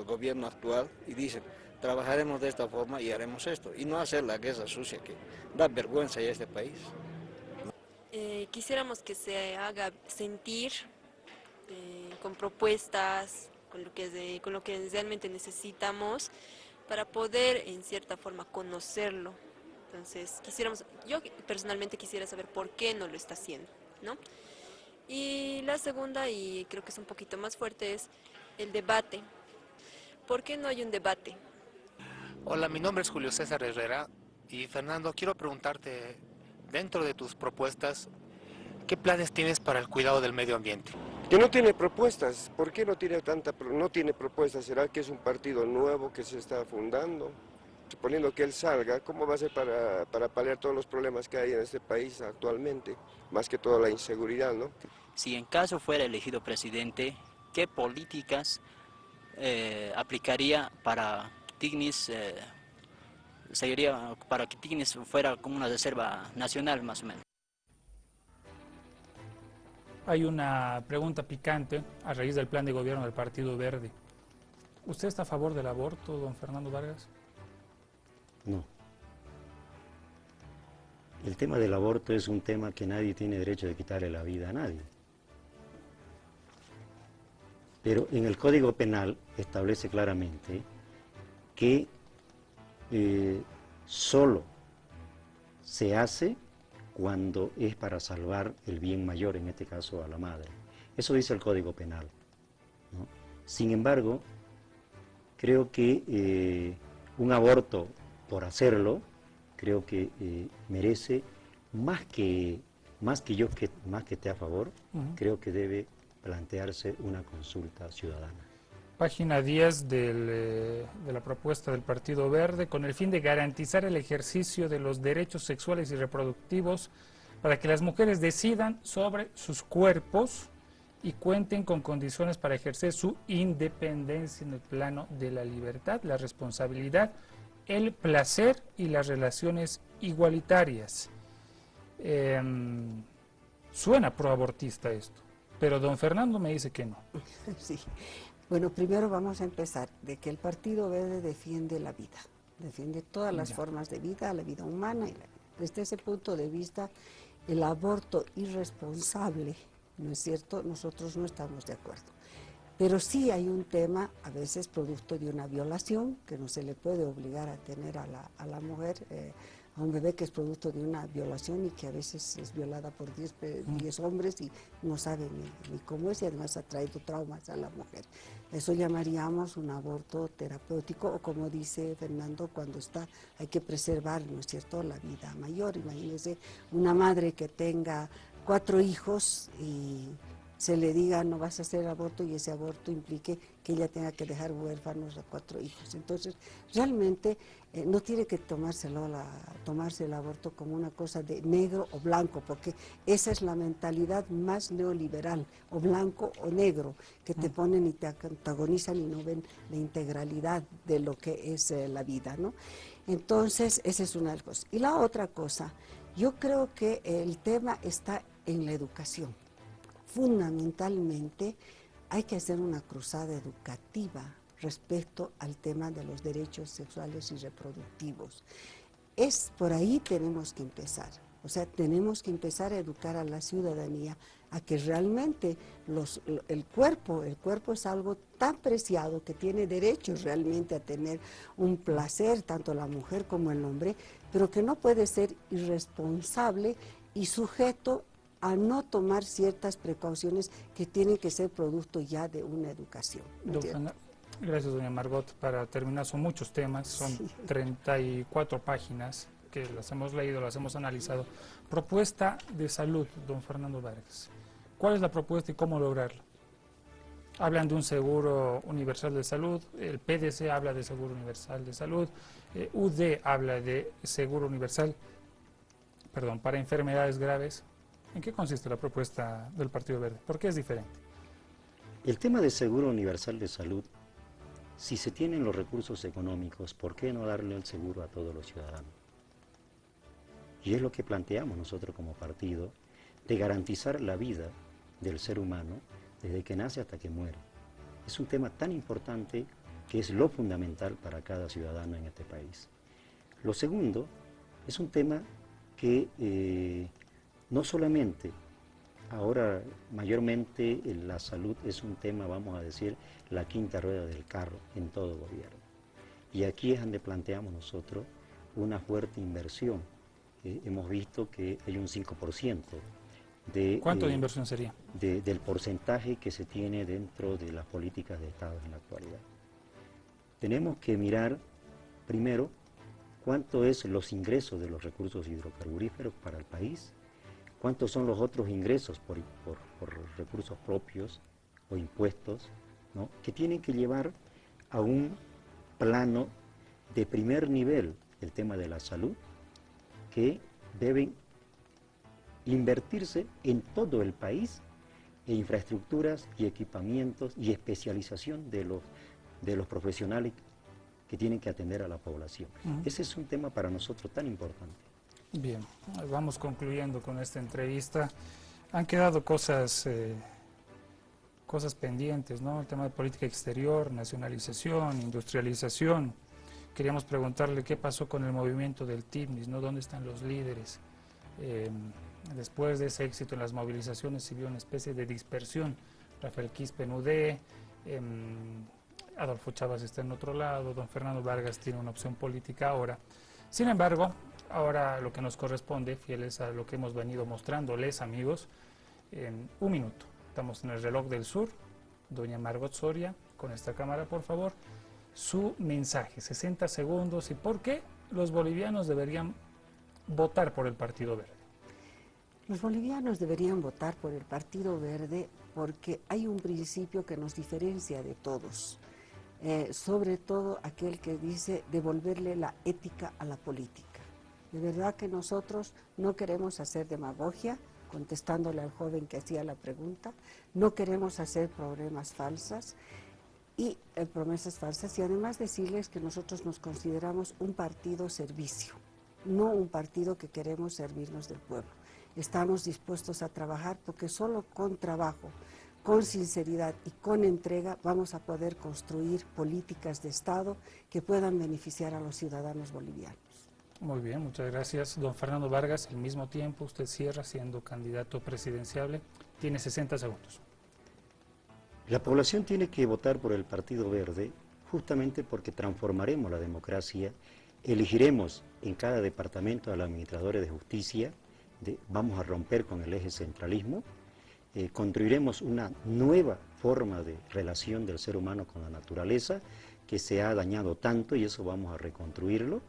gobierno actual y dicen, trabajaremos de esta forma y haremos esto, y no hacer la guerra sucia que da vergüenza ya a este país. Quisiéramos que se haga sentir con propuestas, con lo que realmente necesitamos para poder en cierta forma conocerlo. Entonces yo personalmente quisiera saber por qué no lo está haciendo, ¿no? Y la segunda, y creo que es un poquito más fuerte, es el debate. ¿Por qué no hay un debate? Hola, mi nombre es Julio César Herrera y Fernando, quiero preguntarte, dentro de tus propuestas, ¿qué planes tienes para el cuidado del medio ambiente? Que no tiene propuestas. ¿Por qué no tiene propuestas? ¿Será que es un partido nuevo que se está fundando? Suponiendo que él salga, ¿cómo va a ser para paliar todos los problemas que hay en este país actualmente? Más que todo la inseguridad, ¿no? Si en caso fuera elegido presidente, ¿qué políticas aplicaría para Tignis, para que Tignis fuera como una reserva nacional más o menos? Hay una pregunta picante a raíz del plan de gobierno del Partido Verde. ¿Usted está a favor del aborto, don Fernando Vargas? No. El tema del aborto es un tema que nadie tiene derecho de quitarle la vida a nadie. Pero en el Código Penal establece claramente que solo se hace cuando es para salvar el bien mayor, en este caso a la madre. Eso dice el Código Penal, ¿no? Sin embargo, creo que un aborto por hacerlo, creo que merece más que esté a favor, creo que debe plantearse una consulta ciudadana. Página 10 de la propuesta del Partido Verde, con el fin de garantizar el ejercicio de los derechos sexuales y reproductivos para que las mujeres decidan sobre sus cuerpos y cuenten con condiciones para ejercer su independencia en el plano de la libertad, la responsabilidad el placer y las relaciones igualitarias. Suena proabortista esto, pero don Fernando me dice que no. Sí. Bueno, primero vamos a empezar de que el Partido Verde defiende la vida, defiende todas las formas de vida, la vida humana. Desde ese punto de vista, el aborto irresponsable, ¿no es cierto?, nosotros no estamos de acuerdo. Pero sí hay un tema, a veces producto de una violación, que no se le puede obligar a tener a la mujer, a un bebé que es producto de una violación y que a veces es violada por 10 hombres y no sabe ni cómo es, y además ha traído traumas a la mujer. Eso llamaríamos un aborto terapéutico, o como dice Fernando, cuando hay que preservar, ¿no es cierto?, la vida mayor. Imagínense una madre que tenga 4 hijos y se le diga no vas a hacer aborto, y ese aborto implique que ella tenga que dejar huérfanos a 4 hijos. Entonces, realmente no tiene que tomarse el aborto como una cosa de negro o blanco, porque esa es la mentalidad más neoliberal, o blanco o negro, que te ponen y te antagonizan y no ven la integralidad de lo que es la vida, ¿no? Entonces, esa es una de las cosas. Y la otra cosa, yo creo que el tema está en la educación. Fundamentalmente hay que hacer una cruzada educativa respecto al tema de los derechos sexuales y reproductivos. Por ahí tenemos que empezar, o sea, tenemos que empezar a educar a la ciudadanía a que realmente el cuerpo es algo tan preciado que tiene derecho realmente a tener un placer, tanto la mujer como el hombre, pero que no puede ser irresponsable y sujeto a no tomar ciertas precauciones que tienen que ser producto ya de una educación. Gracias, doña Margot. Para terminar, son muchos temas, son 34 páginas que las hemos leído, las hemos analizado. Propuesta de salud, don Fernando Vargas. ¿Cuál es la propuesta y cómo lograrlo? Hablan de un seguro universal de salud, el PDC habla de seguro universal de salud, UD habla de seguro universal, para enfermedades graves. ¿En qué consiste la propuesta del Partido Verde? ¿Por qué es diferente? El tema de seguro universal de salud, si se tienen los recursos económicos, ¿por qué no darle el seguro a todos los ciudadanos? Y es lo que planteamos nosotros como partido, de garantizar la vida del ser humano desde que nace hasta que muere. Es un tema tan importante que es lo fundamental para cada ciudadano en este país. Lo segundo es un tema que no solamente, ahora mayormente la salud es un tema, vamos a decir, la quinta rueda del carro en todo gobierno. Y aquí es donde planteamos nosotros una fuerte inversión. Hemos visto que hay un 5% de... ¿Cuánto de inversión sería? Del porcentaje que se tiene dentro de las políticas de Estado en la actualidad. Tenemos que mirar primero cuánto es los ingresos de los recursos hidrocarburíferos para el país, cuántos son los otros ingresos por recursos propios o impuestos, ¿no?, que tienen que llevar a un plano de primer nivel el tema de la salud, que deben invertirse en todo el país en infraestructuras y equipamientos y especialización de los profesionales que tienen que atender a la población. Ese es un tema para nosotros tan importante. Bien, vamos concluyendo con esta entrevista. Han quedado cosas pendientes, ¿no? El tema de política exterior, nacionalización, industrialización. Queríamos preguntarle qué pasó con el movimiento del TIPNIS, ¿no? ¿Dónde están los líderes? Después de ese éxito en las movilizaciones se vio una especie de dispersión. Rafael Quispe en UD, Adolfo Chávez está en otro lado, don Fernando Vargas tiene una opción política ahora. Sin embargo, ahora lo que nos corresponde, fieles a lo que hemos venido mostrándoles, amigos, en un minuto. Estamos en el reloj del sur. Doña Margot Soria, con esta cámara, por favor, su mensaje, 60 segundos, y por qué los bolivianos deberían votar por el Partido Verde. Los bolivianos deberían votar por el Partido Verde porque hay un principio que nos diferencia de todos, sobre todo aquel que dice devolverle la ética a la política. De verdad que nosotros no queremos hacer demagogia, contestándole al joven que hacía la pregunta, no queremos hacer problemas falsas. y promesas falsas, y además decirles que nosotros nos consideramos un partido servicio, no un partido que queremos servirnos del pueblo. Estamos dispuestos a trabajar porque solo con trabajo, con sinceridad y con entrega vamos a poder construir políticas de Estado que puedan beneficiar a los ciudadanos bolivianos. Muy bien, muchas gracias. Don Fernando Vargas, al mismo tiempo usted cierra siendo candidato presidenciable. Tiene 60 segundos. La población tiene que votar por el Partido Verde justamente porque transformaremos la democracia, elegiremos en cada departamento a los administradores de justicia, vamos a romper con el eje centralismo, construiremos una nueva forma de relación del ser humano con la naturaleza que se ha dañado tanto y eso vamos a reconstruirlo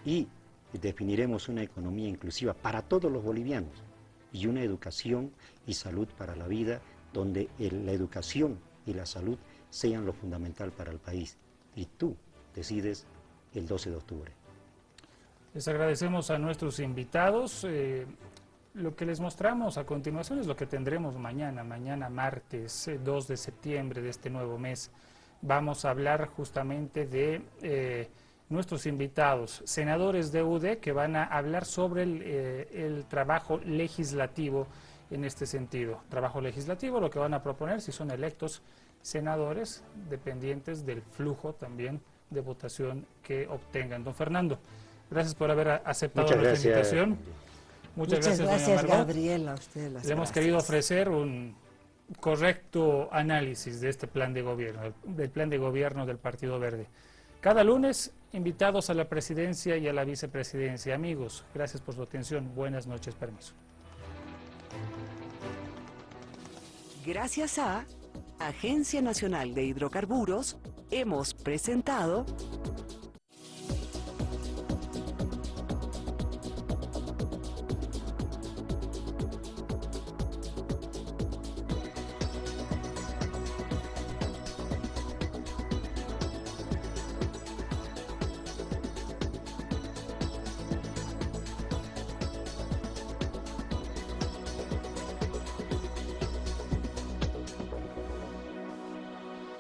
y definiremos una economía inclusiva para todos los bolivianos y una educación y salud para la vida donde la educación y la salud sean lo fundamental para el país. Y tú decides el 12 de octubre. Les agradecemos a nuestros invitados. Lo que les mostramos a continuación es lo que tendremos mañana martes 2 de septiembre de este nuevo mes. Vamos a hablar justamente de nuestros invitados, senadores de UD, que van a hablar sobre el trabajo legislativo en este sentido. Trabajo legislativo, lo que van a proponer si son electos senadores, dependientes del flujo también de votación que obtengan. Don Fernando, gracias por haber aceptado nuestra invitación. Muchas gracias, doña Margot. Gabriela, a usted las Le hemos querido ofrecer un correcto análisis de este plan de gobierno, del plan de gobierno del Partido Verde. Cada lunes, invitados a la presidencia y a la vicepresidencia. Amigos, gracias por su atención. Buenas noches, permiso. Gracias a Agencia Nacional de Hidrocarburos, hemos presentado